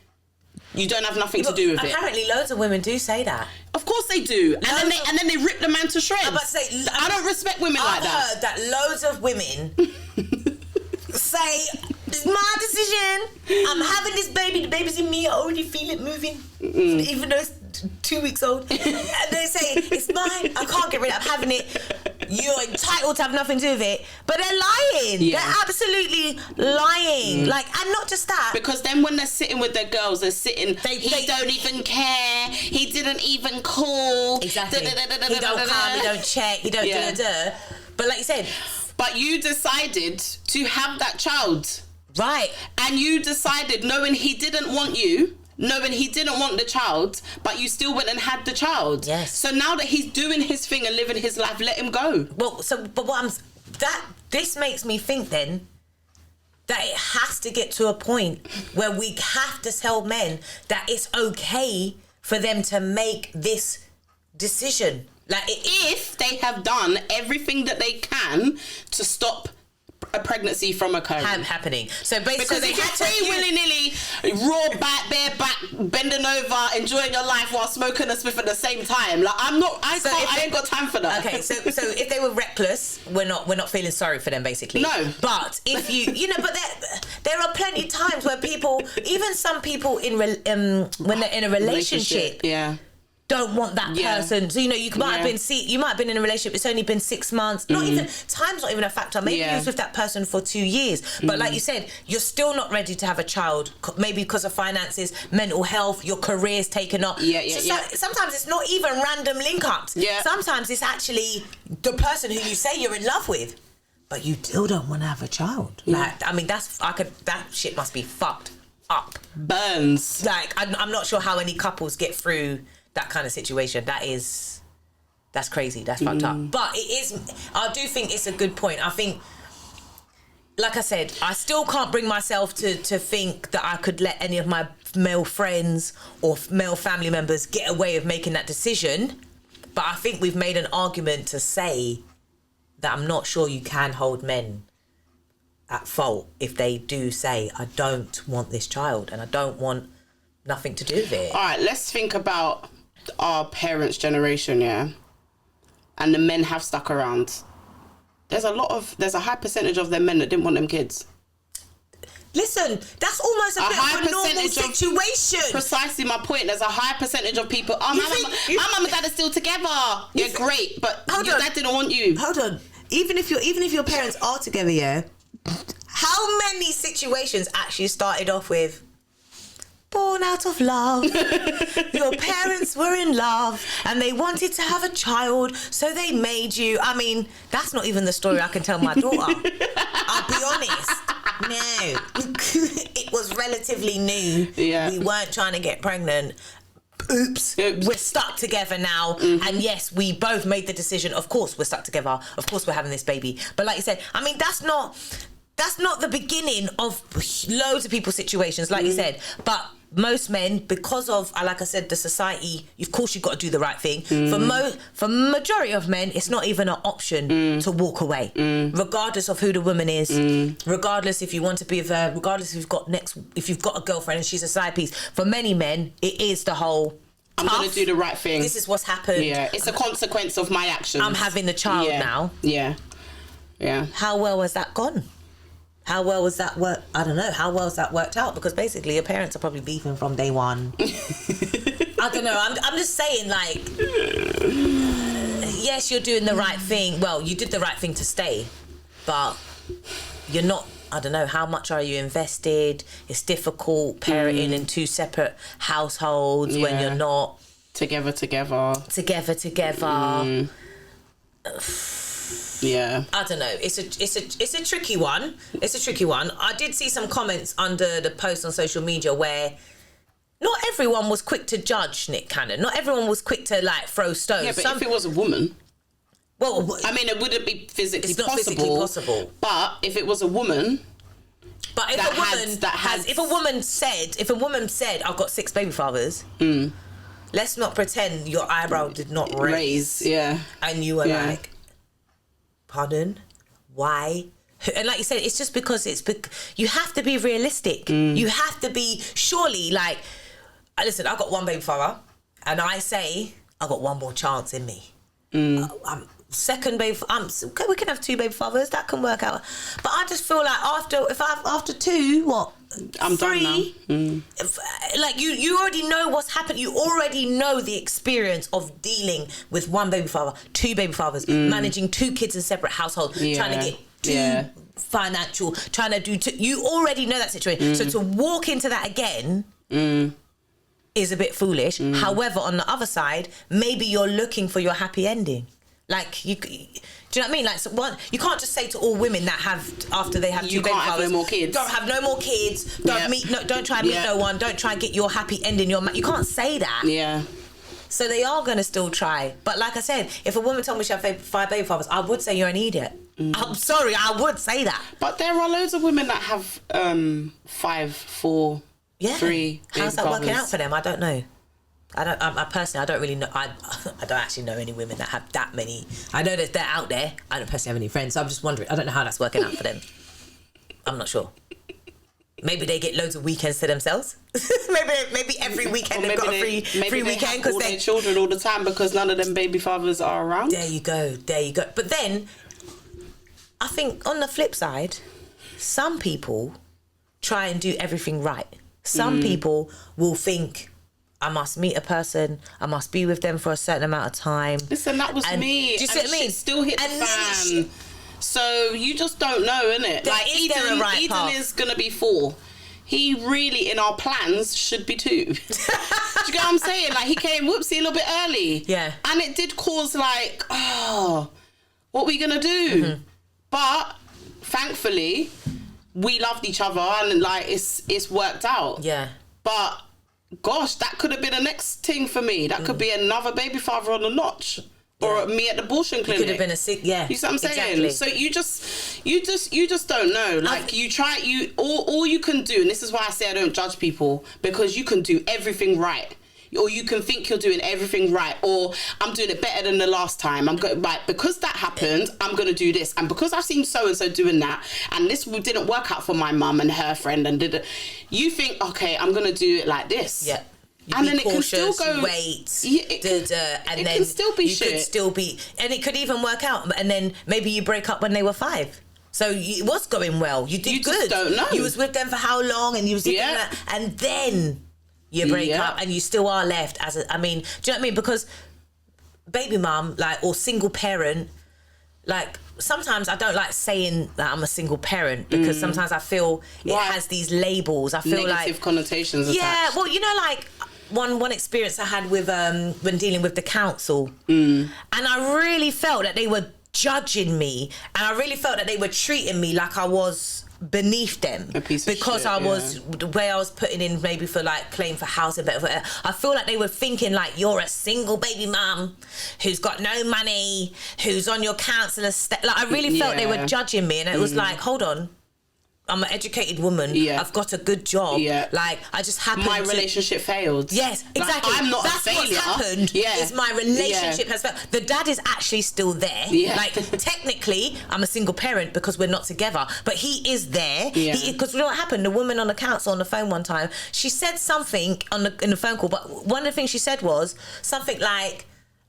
you don't have nothing to do with it."
Apparently, loads of women do say that.
Of course they do, and then they rip the man to shreds. I don't respect women like that.
I've heard that loads of women say, "It's my decision. I'm having this baby. The baby's in me. I already feel it moving, even though it's 2 weeks old." And they say, "It's mine. I can't get rid of it. I'm having it. You're entitled to have nothing to do with it." But they're lying. Yeah. They're absolutely lying. And not just that.
Because then when they're sitting with their girls, they're sitting, he don't even care. He didn't even call.
Exactly. He don't come. He don't check. He don't do. But like you said.
But you decided to have that child.
Right.
And you decided, knowing he didn't want you, knowing he didn't want the child, but you still went and had the child.
Yes.
So now that he's doing his thing and living his life, let him go.
Well, this makes me think then that it has to get to a point where we have to tell men that it's okay for them to make this decision. Like,
if they have done everything that they can to stop a pregnancy from occurring.
Happening. So basically,
because if you're free willy-nilly, raw back, bare back, bending over, enjoying your life while smoking a spliff at the same time, like I ain't got time for that.
Okay, so if they were reckless, we're not feeling sorry for them, basically.
No.
But if but there are plenty of times where people, even some people when they're in a relationship,
yeah,
don't want that person. So you might have been you might have been in a relationship. It's only been 6 months. Not even time's not even a factor. Maybe you was with that person for 2 years. But like you said, you're still not ready to have a child. Maybe because of finances, mental health, your career's taken off. Sometimes it's not even random link-ups.
Yeah.
Sometimes it's actually the person who you say you're in love with, but you still don't want to have a child. Like, I mean, that shit must be fucked up.
Burns.
Like, I'm not sure how any couples get through that kind of situation. That's crazy. That's fucked up. But I do think it's a good point. I think, like I said, I still can't bring myself to think that I could let any of my male friends or male family members get away with making that decision. But I think we've made an argument to say that I'm not sure you can hold men at fault if they do say, I don't want this child and I don't want nothing to do with it.
All right, let's think about our parents' generation, and the men have stuck around. There's a high percentage of them men that didn't want them kids.
Listen, that's almost a bit of a normal situation.
Precisely my point. There's a high percentage of people. My mum and dad are still together. Yeah, great, but your dad didn't want you.
Hold on. Even if your parents are together, how many situations actually started off with born out of love? Your parents were in love and they wanted to have a child, so they made you. I mean, that's not even the story I can tell my daughter. I'll be honest. No. It was relatively new.
Yeah.
We weren't trying to get pregnant. Oops. We're stuck together now. And yes, we both made the decision. Of course we're stuck together. Of course we're having this baby. But like you said, I mean, that's not the beginning of loads of people's situations, like you said. But most men, because of, like I said, the society, of course you've got to do the right thing. For majority of men, it's not even an option to walk away, regardless of who the woman is, regardless if you want to be with her, regardless if you've got a girlfriend and she's a side piece. For many men, it is the whole,
I'm going to do the right thing.
This is what's happened.
Yeah, it's a consequence of my actions.
I'm having the child now.
Yeah.
How well has that gone? How well was that work? I don't know. How well has that worked out? Because basically your parents are probably beefing from day one. I don't know. I'm just saying, like, yes, you're doing the right thing. Well, you did the right thing to stay, but you're not, I don't know, how much are you invested? It's difficult parenting in two separate households when you're not
together. Yeah,
I don't know. It's a tricky one. I did see some comments under the post on social media where not everyone was quick to judge Nick Cannon. Not everyone was quick to like throw stones.
Yeah, but if it was a woman,
well,
I mean, it wouldn't be physically possible.
It's not physically possible.
But if it was a woman,
if a woman said, I've got 6 baby fathers. Let's not pretend your eyebrow did not raise.
Yeah,
and you were like, pardon? Why? And like you said, it's just because you have to be realistic. You have to be, surely, like, listen, I've got 1 baby father, and I say I've got 1 more chance in me. Second baby, okay, we can have 2 baby fathers, that can work out. But I just feel like after 2, what?
I'm
3,
done now.
Like you already know what's happened. You already know the experience of dealing with 1 baby father, 2 baby fathers, managing 2 kids in separate households, trying to get 2 financial, trying to do 2. You already know that situation. So to walk into that again is a bit foolish. However, on the other side, maybe you're looking for your happy ending. Like do you know what I mean? Like, you can't just say to all women that have, after they have 2 baby fathers,
have no more kids.
Don't have no more kids. Don't try and meet no one. Don't try and get your happy ending. You can't say that.
Yeah.
So they are going to still try. But like I said, if a woman told me she had 5 baby fathers, I would say you're an idiot. I'm sorry, I would say that.
But there are loads of women that have 5, 4, 3 baby
How's that
fathers.
working out for them? I don't know. I personally, I don't really know. I don't actually know any women that have that many. I know that they're out there. I don't personally have any friends, so I'm just wondering. I don't know how that's working out for them. I'm not sure. Maybe they get loads of weekends to themselves. maybe every weekend they've got a free weekend because
their children all the time because none of them baby fathers are around.
There you go. But then, I think on the flip side, some people try and do everything right. Some people will think, I must meet a person, I must be with them for a certain amount of time.
Listen, that was me.
Do you see what I mean?
Still hit the fan. So you just don't know, innit? Like Eden is gonna be 4. He really, in our plans, should be 2. Do you get what I'm saying? Like, he came, whoopsie, a little bit early.
Yeah.
And it did cause, like, what are we gonna do? Mm-hmm. But thankfully, we loved each other and, like, it's worked out.
Yeah.
But gosh, that could have been the next thing for me. That could be another baby father on the notch. Or me at the abortion clinic.
It could have been a sick, yeah.
You see what I'm saying? Exactly. So you just don't know. Like, all you can do, and this is why I say I don't judge people, because you can do everything right. Or you can think you're doing everything right, or I'm doing it better than the last time. I'm going right because that happened. I'm going to do this, and because I've seen so and so doing that, and this didn't work out for my mum and her friend, and you think, okay, I'm going to do it like this.
Yeah.
And then cautious,
it can still go. Wait. And then
can still be
shit. Could still be, and it could even work out. And then maybe you break up when they were 5. So it was going well. You did good.
Just don't know.
You was with them for how long, and you was doing that, and then you break up, and you still are left as a. I mean, do you know what I mean? Because baby mum, like, or single parent, like, sometimes I don't like saying that I'm a single parent because sometimes I feel it has these labels. I feel
negative connotations attached.
Yeah, well, you know, like one experience I had with when dealing with the council, and I really felt that they were judging me, and I really felt that they were treating me like I was beneath them because I was the way I was putting in maybe for like claim for housing, but I feel like they were thinking like, you're a single baby mum who's got no money, who's on your council estate. Like, I really felt they were judging me, and it was like, hold on, I'm an educated woman. I've got a good job. Like, I just happened
my relationship failed.
Yes, exactly.
Like, I'm not
That's
a failure.
What's happened is my relationship has failed. The dad is actually still there. Like, technically, I'm a single parent because we're not together, but he is there. Because you know what happened? The woman on the council on the phone one time, she said something in the phone call, but one of the things she said was something like,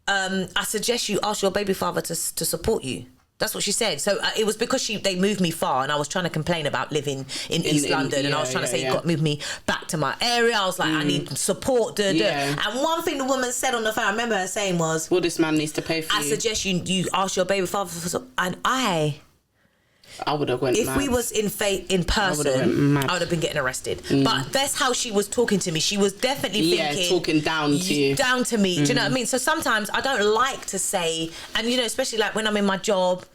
I suggest you ask your baby father to support you. That's what she said. So it was because they moved me far, and I was trying to complain about living in East London, and I was trying to say, you got to move me back to my area. I was like, I need support. And one thing the woman said on the phone, I remember her saying was,
well, this man needs to pay for you.
I suggest you ask your baby father for support. And I
would have went
if
mad.
we was in person, I would have been getting arrested. But that's how she was talking to me. She was definitely thinking,
talking down to you,
down to me. Do you know what I mean? So sometimes I don't like to say, and you know, especially like when I'm in my job,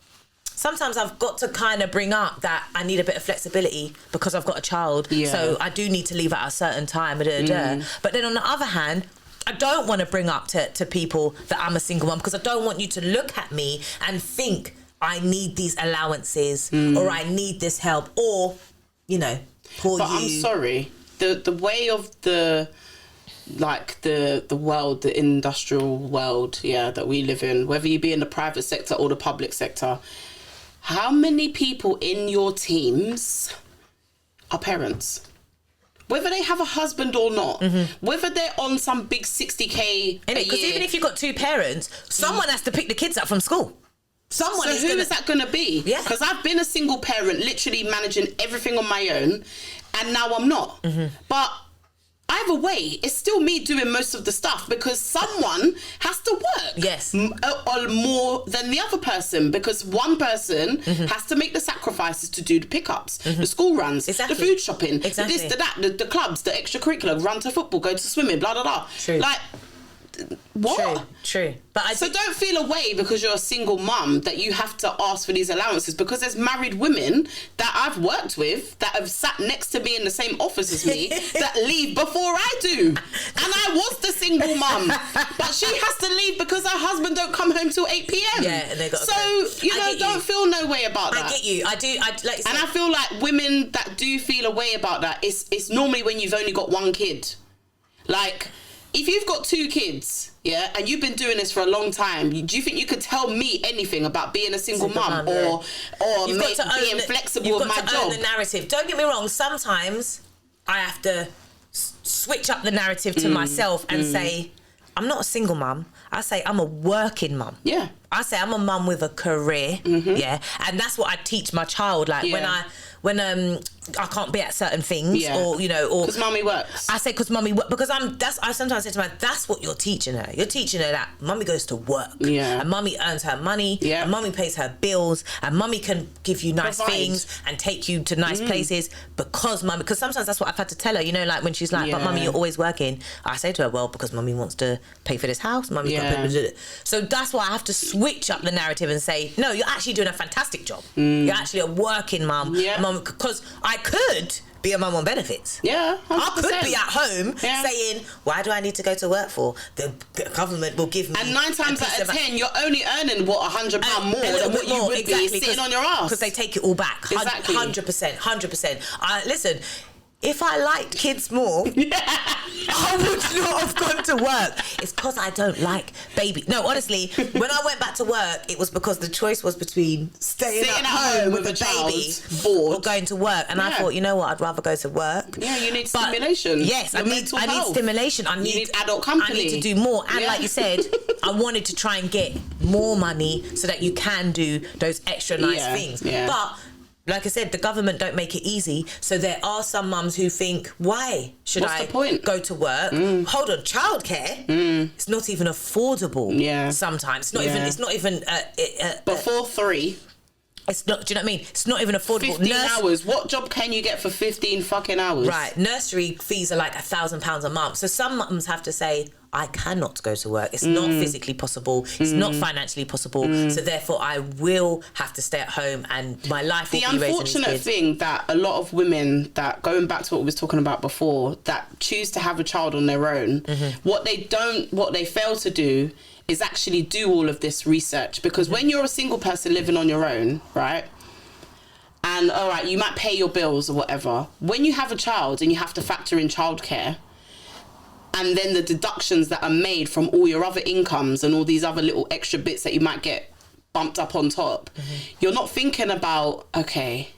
sometimes I've got to kind of bring up that I need a bit of flexibility because I've got a child. So I do need to leave at a certain time. But then on the other hand, I don't want to bring up to people that I'm a single mum, because I don't want you to look at me and think I need these allowances or I need this help, or, you know, poor
but
you.
I'm sorry, the way of the world, the industrial world, that we live in, whether you be in the private sector or the public sector, how many people in your teams are parents? Whether they have a husband or not, whether they're on some big 60k a year.
Because even if you've got 2 parents, someone has to pick the kids up from school.
So who is that going to be? Because I've been a single parent, literally managing everything on my own, and now I'm not. But either way, it's still me doing most of the stuff, because someone has to work.
Yes.
More than the other person, because one person has to make the sacrifices to do the pickups, the school runs, the food shopping, the this, the that, the clubs, the extracurricular, run to football, go to swimming, blah, blah, blah.
True.
Like, what?
True. But
so don't feel away because you're a single mum that you have to ask for these allowances, because there's married women that I've worked with that have sat next to me in the same office as me that leave before I do. And I was the single mum, but she has to leave because her husband don't come home till 8 p.m.
And they got
don't feel no way about that.
I get you. I do.
And I feel like women that do feel a way about that, it's normally when you've only got one kid. Like, if you've got 2 kids, yeah, and you've been doing this for a long time, do you think you could tell me anything about being a single mum or being flexible with my job? You've got to own
the narrative. Don't get me wrong. Sometimes I have to switch up the narrative to myself and say, I'm not a single mum. I say I'm a working mum.
Yeah.
I say I'm a mum with a career. Yeah. And that's what I teach my child. Like when I can't be at certain things or, you know, or...
Because mummy works.
I say because mummy works. Because I sometimes say to my, that's what you're teaching her. You're teaching her that mummy goes to work.
Yeah.
And mummy earns her money.
Yeah.
And mummy pays her bills. And mummy can give you nice things and take you to nice places because mummy... Because sometimes that's what I've had to tell her, you know, like when she's like, but mummy, you're always working. I say to her, well, because mummy wants to pay for this house. Mummy can pay... So that's why I have to switch up the narrative and say, no, you're actually doing a fantastic job. You're actually a working mum. Because I could be a mum on benefits.
Yeah, 100%.
I could be at home saying, why do I need to go to work for? The government will give me...
And 9 times out of 10, you're only earning, what, £100 more than what you would be sitting on your ass.
Because they take it all back.
Exactly.
100%. Listen... If I liked kids more, I would not have gone to work. It's because I don't like baby. No, honestly, when I went back to work, it was because the choice was between staying at home with a baby or going to work. And I thought, you know what, I'd rather go to work.
Yeah, you need stimulation.
Yes, I need stimulation. You need
adult company.
I need to do more. And like you said, I wanted to try and get more money so that you can do those extra nice things. Yeah. But like I said, the government don't make it easy. So there are some mums who think, why should I go to work? Hold on, childcare, it's not even affordable. Yeah. Sometimes it's not even
before 3.
It's not, do you know what I mean? It's not even affordable.
15 hours. What job can you get for 15 fucking hours?
Right. Nursery fees are like £1,000 a month. So some mums have to say, I cannot go to work. It's not physically possible. It's not financially possible. So therefore, I will have to stay at home and my life will be raising these kids.
The unfortunate thing that a lot of women that, going back to what we was talking about before, that choose to have a child on their own, what they fail to do is actually do all of this research. Because when you're a single person living on your own, right? And all right, you might pay your bills or whatever. When you have a child and you have to factor in childcare, and then the deductions that are made from all your other incomes and all these other little extra bits that you might get bumped up on top, you're not thinking about, okay,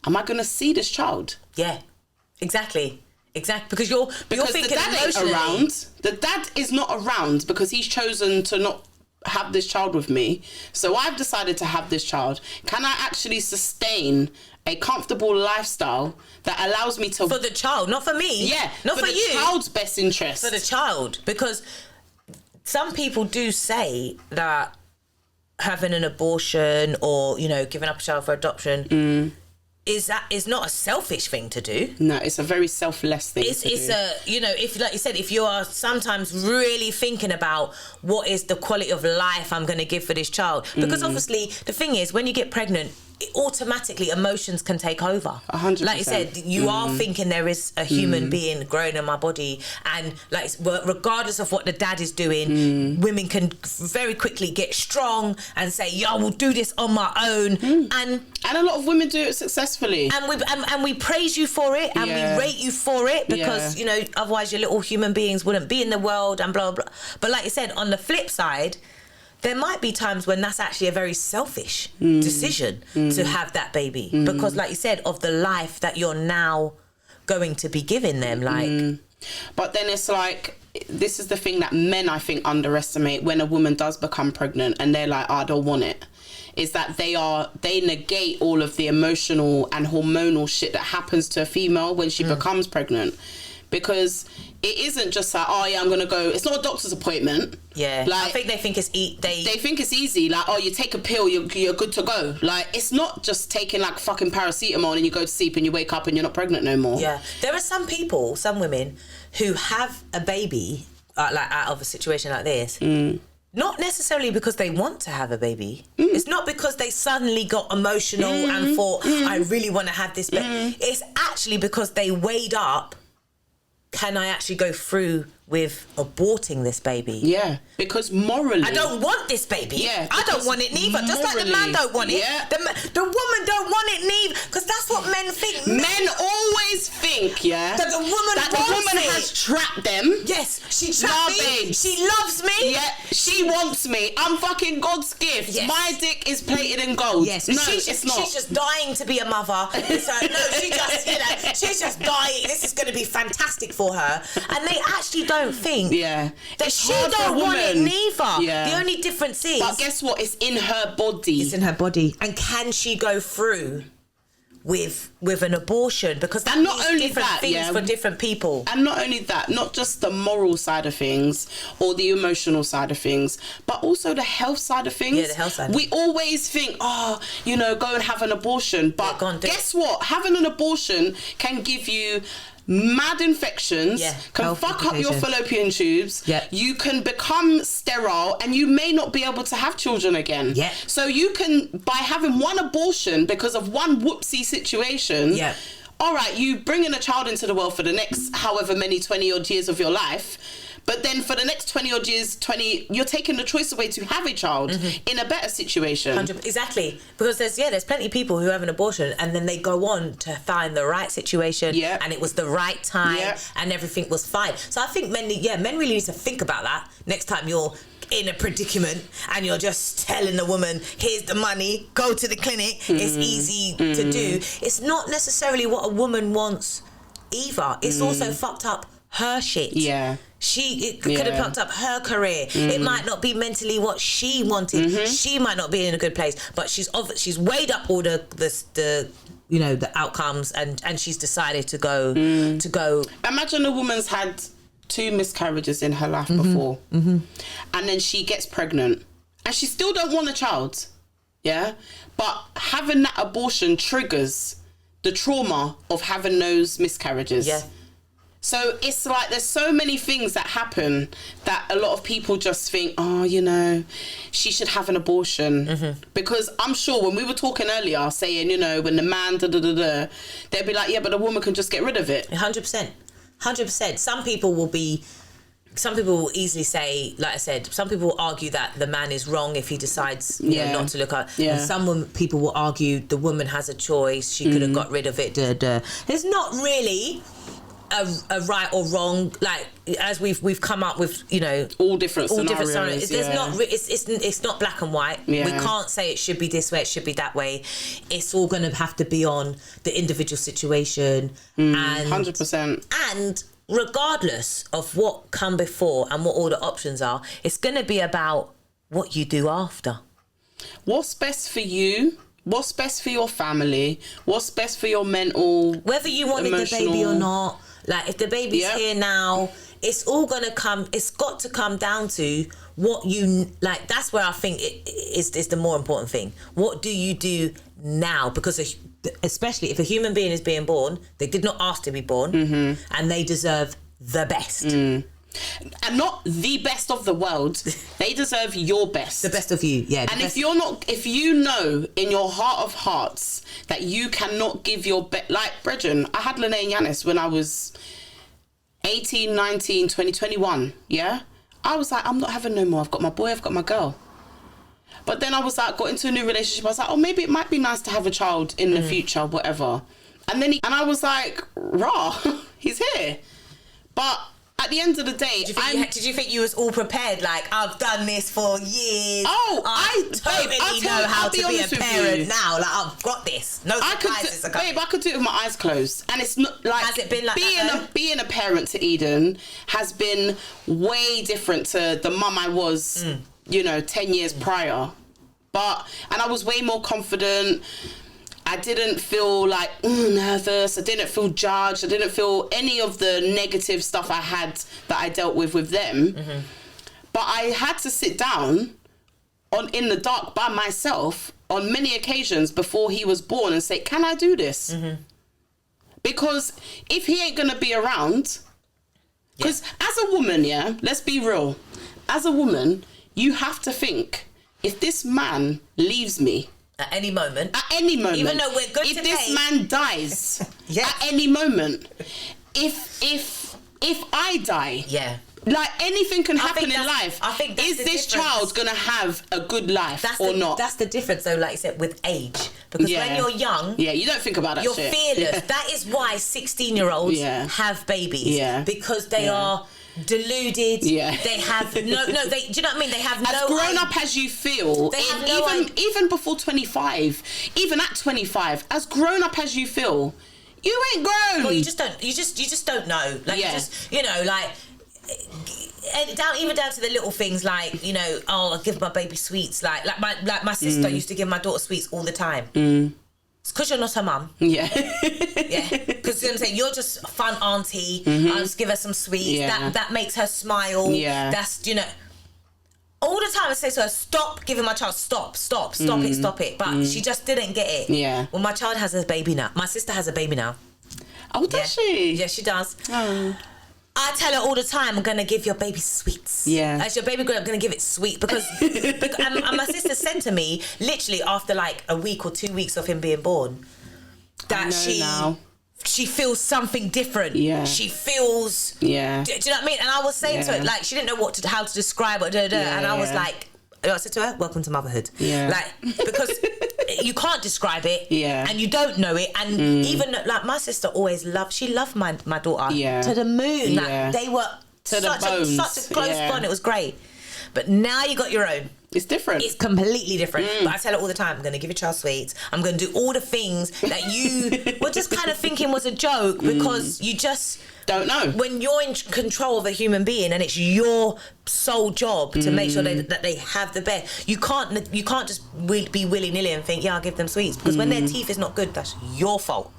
am I going to see this child?
Yeah, exactly. Because you're thinking
the dad ain't around. The dad is not around because he's chosen to not have this child with me. So I've decided to have this child. Can I actually sustain a comfortable lifestyle that allows me to...
For the child, not for me.
Yeah,
not for you.
For the child's best interest.
For the child. Because some people do say that having an abortion or, you know, giving up a child for adoption... is not a selfish thing to do.
No, it's a very selfless thing to do.
It's a, you know, if, like you said, if you are sometimes really thinking about what is the quality of life I'm going to give for this child. Because obviously, the thing is, when you get pregnant, automatically emotions can take over.
100%.
Like you said, you are thinking there is a human being growing in my body, and like regardless of what the dad is doing, women can very quickly get strong and say, "Yo, we'll do this on my own." And
a lot of women do it successfully.
And we praise you for it, and we rate you for it, because you know, otherwise your little human beings wouldn't be in the world and blah blah. But like you said, on the flip side, there might be times when that's actually a very selfish decision to have that baby. Because like you said, of the life that you're now going to be giving them. Like,
But then it's like, this is the thing that men, I think, underestimate when a woman does become pregnant and they're like, I don't want it. Is that they negate all of the emotional and hormonal shit that happens to a female when she becomes pregnant. Because it isn't just like, oh yeah, I'm gonna go. It's not a doctor's appointment.
Yeah, like, I think they think it's
they think it's easy. Like, oh, you take a pill, you're good to go. Like, it's not just taking like fucking paracetamol and you go to sleep and you wake up and you're not pregnant no more.
Yeah, there are some people, some women, who have a baby like out of a situation like this. Not necessarily because they want to have a baby. It's not because they suddenly got emotional and thought, I really want to have this baby. It's actually because they weighed up, can I actually go through with aborting this baby.
Yeah, because morally,
I don't want this baby.
Yeah,
I don't want it neither. Just like the man don't want it.
Yeah.
The woman don't want it neither. Because that's what men think.
Men always think,
that the woman
has trapped them.
Yes, she trapped me.
Babes.
She loves me.
Yeah, she wants me. I'm fucking God's gift.
Yes.
My dick is plated in gold.
Yes,
no,
it's not. She's just dying to be a mother. So no, she's just dying. This is going to be fantastic for her. And they actually don't think that
it's
she
hard for a
don't want it
woman.
neither.
Yeah.
The only difference is,
but guess what? It's in her body.
It's in her body. And can she go through with an abortion? Because that
and not
means
only
different
that,
things for different people.
And not only that, not just the moral side of things or the emotional side of things, but also the health side of things.
Yeah, the health side.
We always think, go and have an abortion. But guess what? Having an abortion can give you mad infections, can fuck up your fallopian tubes, you can become sterile, and you may not be able to have children again. So you can, by having one abortion because of one whoopsie situation, all right, you bring in a child into the world for the next however many 20 odd years of your life, but then for the next 20 odd years, you're taking the choice away to have a child in a better situation.
100%, exactly. Because there's plenty of people who have an abortion and then they go on to find the right situation and it was the right time and everything was fine. So I think men really need to think about that next time you're in a predicament and you're just telling the woman, here's the money, go to the clinic, it's easy to do. It's not necessarily what a woman wants either. It's also fucked up her shit. It could have fucked up her career. It might not be mentally what she wanted. She might not be in a good place, but she's weighed up all the outcomes and she's decided to go.
Imagine a woman's had 2 miscarriages in her life before, and then she gets pregnant and she still don't want a child, but having that abortion triggers the trauma of having those miscarriages. So it's like there's so many things that happen that a lot of people just think, she should have an abortion. Because I'm sure when we were talking earlier, saying, when the man, they'd be like, yeah, but the woman can just get rid of it.
100%. 100%. Some people will easily say, like I said, some people will argue that the man is wrong if he decides not to look at. And some people will argue the woman has a choice. She could have got rid of it. There's not really a right or wrong, like as we've come up with,
all different scenarios.
There's not it's not black and white. We can't say it should be this way, it should be that way. It's all going to have to be on the individual situation. And
100%.
And regardless of what come before and what all the options are, it's going to be about what you do after.
What's best for you? What's best for your family? What's best for your mental,
whether you wanted the baby or not. Like, if the baby's here now, it's all going to come, it's got to come down to what you, like, that's where I think it is the more important thing. What do you do now? Because especially if a human being is being born, they did not ask to be born, and they deserve the best.
And not the best of the world. They deserve your best.
The best of you,
And if you know in your heart of hearts that you cannot give your best, like Brethren, I had Lene and Yanis when I was 18, 19, 20, 21, I was like, I'm not having no more. I've got my boy, I've got my girl. But then I was like, got into a new relationship. I was like, maybe it might be nice to have a child in the future, whatever. And then I was like, rah, he's here. But at the end of the day,
did you think you was all prepared? Like, I've done this for years.
I
totally know how to be a parent now. Like, I've got this. No surprises.
I could do it with my eyes closed. And it's not like,
has it been like
being a parent to Eden has been way different to the mum I was, 10 years prior. And I was way more confident. I didn't feel like nervous. I didn't feel judged. I didn't feel any of the negative stuff I had that I dealt with them. But I had to sit down in the dark by myself on many occasions before he was born and say, can I do this? Because if he ain't going to be around, because as a woman, let's be real. As a woman, you have to think, if this man leaves me,
At any moment.
Even
though we're good
if
today.
If this man dies, at any moment. If I die, Like, anything can happen in life.
I think that's
is
the
this
difference.
child gonna have a good life or not?
That's the difference, though. Like I said, with age, because when you're young,
you don't think about that.
You're
shit.
fearless. That is why 16-year-olds have babies. Because they are deluded. They have no. Do you know what I mean? They have
as grown up as you feel.
They have no
even before 25, even at 25, as grown up as you feel, you ain't grown.
Well, you just don't. You just don't know. Like you know, like. Even down to the little things, like, you know, I give my baby sweets, like my sister used to give my daughter sweets all the time. It's because you're not her mum. Because you know what I'm saying, you're just a fun auntie. I'll just give her some sweets. That makes her smile. That's, you know, all the time I say to her, stop giving my child, stop it. But she just didn't get it. Well, my child has a baby now. My sister has a baby now.
Oh, does she?
Yeah, she does.
Oh.
I tell her all the time, I'm going to give your baby sweets. As your baby grows up, I'm going to give it sweet. Because and my sister said to me, literally after like a week or 2 weeks of him being born, that she feels something different. She feels... Do you know what I mean? And I was saying to her, like, she didn't know how to describe it. And I was like... I said to her, welcome to motherhood. Like, because you can't describe it and you don't know it. And even, like, my sister always loved my daughter to the moon. Like, they were such a close bond. It was great. But now you got your own.
It's different.
It's completely different. But I tell her all the time, I'm going to give your child sweets. I'm going to do all the things that you were just kind of thinking was a joke because you just...
don't know.
When you're in control of a human being and it's your sole job to make sure that they have the best, you can't just be willy-nilly and think, I'll give them sweets. Because when their teeth is not good, that's your fault.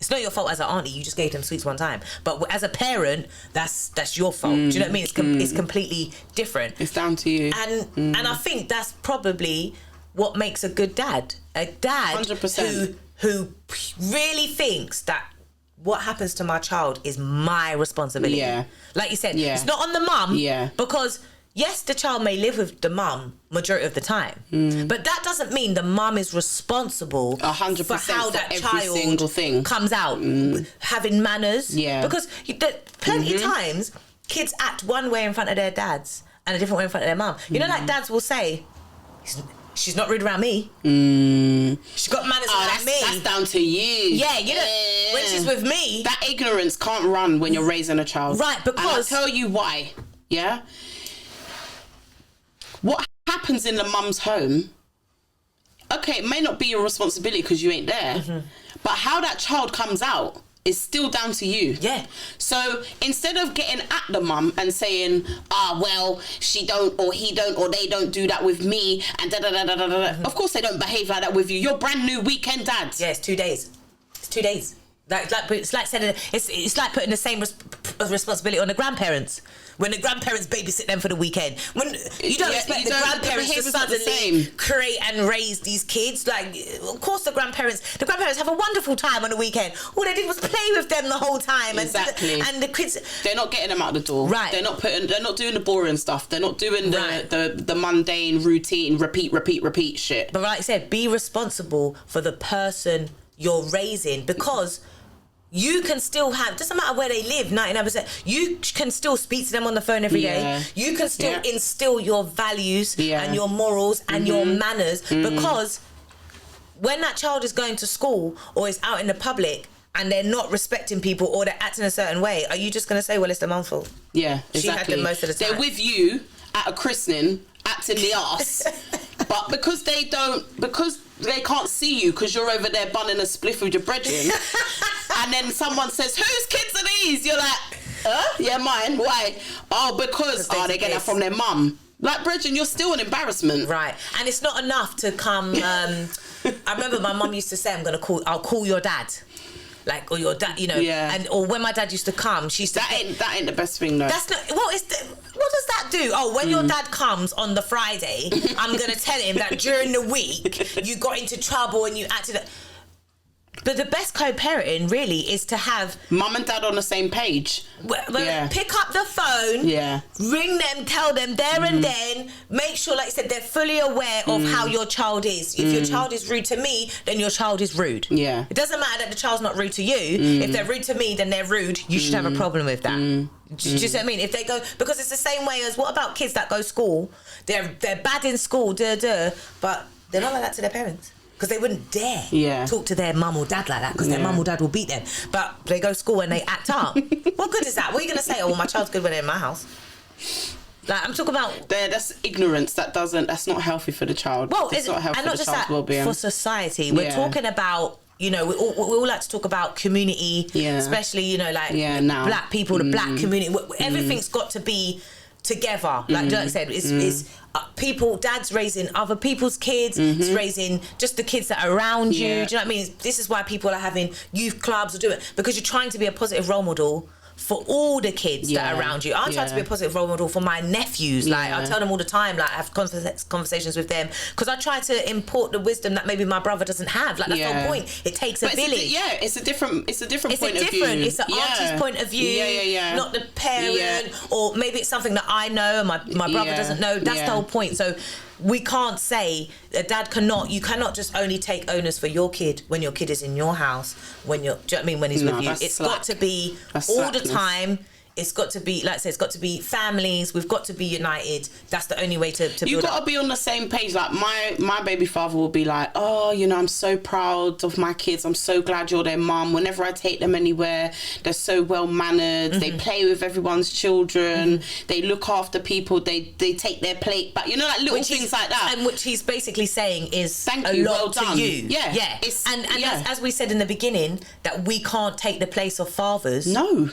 It's not your fault as an auntie, you just gave them sweets one time. But as a parent, that's your fault. Do you know what I mean? It's completely different.
It's down to you.
And I think that's probably what makes a good dad. A dad
100%.
who really thinks that what happens to my child is my responsibility. Like you said, it's not on the mum. Because yes, the child may live with the mum majority of the time, but that doesn't mean the mum is responsible
100%
for how that
every
child
single thing
comes out, having manners. Because plenty of times kids act one way in front of their dads and a different way in front of their mum. You know, like dads will say, she's not rude around me. She's got manners around me.
That's down to you.
Yeah, you know, when she's with me.
That ignorance can't run when you're raising a child.
Right, because...
And I'll tell you why, What happens in the mum's home, okay, it may not be your responsibility because you ain't there, but how that child comes out is still down to you. So instead of getting at the mum and saying, well, she don't or he don't or they don't do that with me and of course they don't behave like that with you. You're brand new weekend dads.
Yeah, it's 2 days. It's 2 days. It's like putting the same responsibility on the grandparents. When the grandparents babysit them for the weekend, when you don't expect the grandparents to suddenly create and raise these kids. Like, of course, the grandparents have a wonderful time on the weekend. All they did was play with them the whole time.
Exactly.
And the kids,
they're not getting them out the door.
Right.
They're not doing the boring stuff. They're not doing the mundane routine, repeat shit.
But like I said, be responsible for the person you're raising, because you can still have, doesn't matter where they live, 99%, you can still speak to them on the phone every day. You can still instill your values and your morals and your manners, because when that child is going to school or is out in the public and they're not respecting people or they're acting a certain way, are you just going to say, well, it's the mum's fault?
Yeah, exactly.
She had them most of the time.
They're with you at a christening, acting the arse, but because they can't see you because you're over there bunning a spliff with your brethren, and then someone says, whose kids are these? You're like, yeah, mine. Why? Oh, because they get that from their mum. Like, brethren, you're still an embarrassment.
Right. And it's not enough to come... I remember my mum used to say, I'll call your dad. Like, or your dad, you know, or when my dad used to come, she used to...
That ain't the best thing, though.
That's not... What does that do? Oh, when your dad comes on the Friday, I'm going to tell him that during the week, you got into trouble and you acted... But the best co-parenting really is to have
mum and dad on the same page.
Pick up the phone, ring them, tell them there and then, make sure, like I said, they're fully aware of how your child is. If your child is rude to me, then your child is rude. Yeah. It doesn't matter that the child's not rude to you. If they're rude to me, then they're rude. You should have a problem with that. Do you see what I mean? If they go, because it's the same way as, what about kids that go to school? They're bad in school, but they're not like that to their parents. Because they wouldn't dare talk to their mum or dad like that, because their mum or dad will beat them. But they go to school and they act up. What good is that? What are you going to say? Oh, well, my child's good when they're in my house. Like, I'm talking about...
That's ignorance. That's not healthy for the child. Well, it's not healthy for the child's well-being.
For society. We're talking about... You know, we all like to talk about community, especially, you know, like black people, the black community. Everything's got to be together. Like I said, it's people, dad's raising other people's kids, it's raising just the kids that are around you. Do you know what I mean? This is why people are having youth clubs or do it, because you're trying to be a positive role model for all the kids that are around you. I try to be a positive role model for my nephews. Like, I tell them all the time, like, I have conversations with them, because I try to import the wisdom that maybe my brother doesn't have. Like, that's the whole point. It takes a village.
It's a different point of view.
It's an auntie's point of view, not the parent, or maybe it's something that I know and my brother doesn't know. That's the whole point. So we can't say you cannot just only take onus for your kid when your kid is in your house, do you know what I mean, when he's with you. It's got to be all the time. It's got to be, like I said, it's got to be families. We've got to be united. That's the only way to build. You've got
to be on the same page. Like my baby father will be like, oh, you know, I'm so proud of my kids. I'm so glad you're their mum. Whenever I take them anywhere, they're so well mannered. They play with everyone's children. They look after people. They take their plate back. You know, like little things like that.
And which he's basically saying is
thank you, well done
to you. Yeah. And as we said in the beginning, that we can't take the place of fathers.
No.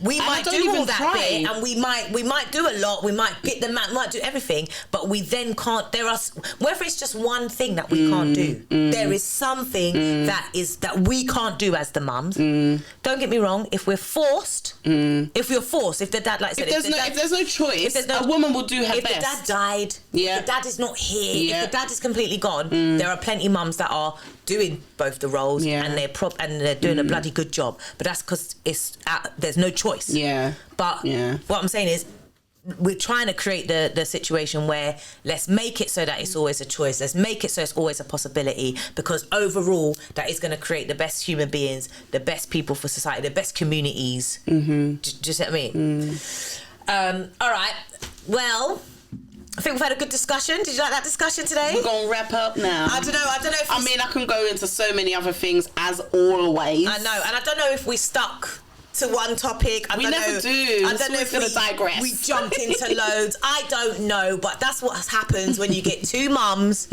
We might do all that bit, and we might do a lot. We might get the man, might do everything, but we then can't. There are, whether it's just one thing that we can't do, there is something that we can't do as the mums. Don't get me wrong. If we're forced, if the dad, like I said,
if there's no choice, a woman will do her best.
If the dad died, if the dad is not here, if the dad is completely gone, there are plenty of mums that are doing both the roles, and they're doing a bloody good job. But that's because there's no choice. But what I'm saying is, we're trying to create the situation where let's make it so that it's always a choice. Let's make it so it's always a possibility, because overall that is going to create the best human beings, the best people for society, the best communities. Do you see what I mean? All right. Well, I think we've had a good discussion. Did you like that discussion today?
We're going to wrap up now.
I don't know if
I can go into so many other things as always.
I know. And I don't know if we stuck to one topic.
We never do.
I don't know if we're going to digress. We jumped into loads. I don't know, but that's what happens when you get two mums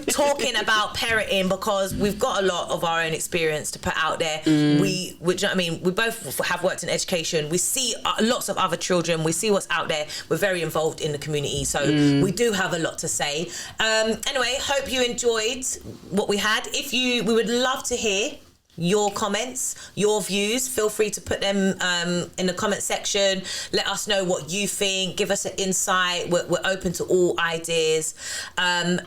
talking about parenting, because we've got a lot of our own experience to put out there. We you know what I mean? We both have worked in education. We see lots of other children. We see what's out there. We're very involved in the community, so we do have a lot to say. Anyway, hope you enjoyed what we had. We would love to hear your comments, your views. Feel free to put them in the comment section. Let us know what you think. Give us an insight. We're open to all ideas. And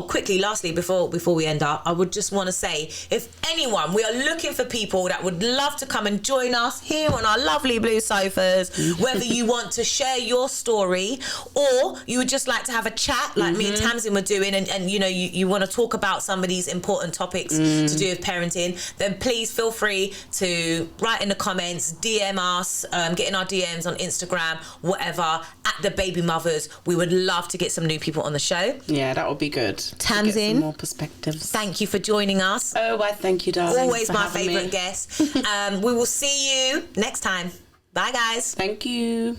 quickly, lastly, before we end up, I would just want to say, if anyone, we are looking for people that would love to come and join us here on our lovely blue sofas, whether you want to share your story or you would just like to have a chat like me and Tamsin were doing, and you know, you want to talk about some of these important topics to do with parenting, then please feel free to write in the comments, DM us, get in our DMs on Instagram, whatever, at The Baby Mothers. We would love to get some new people on the show.
Yeah, that would be good.
Tamsin,
get some more perspectives.
Thank you for joining us.
Oh, why, thank you, darling.
Always my favourite guest. We will see you next time. Bye, guys.
Thank you.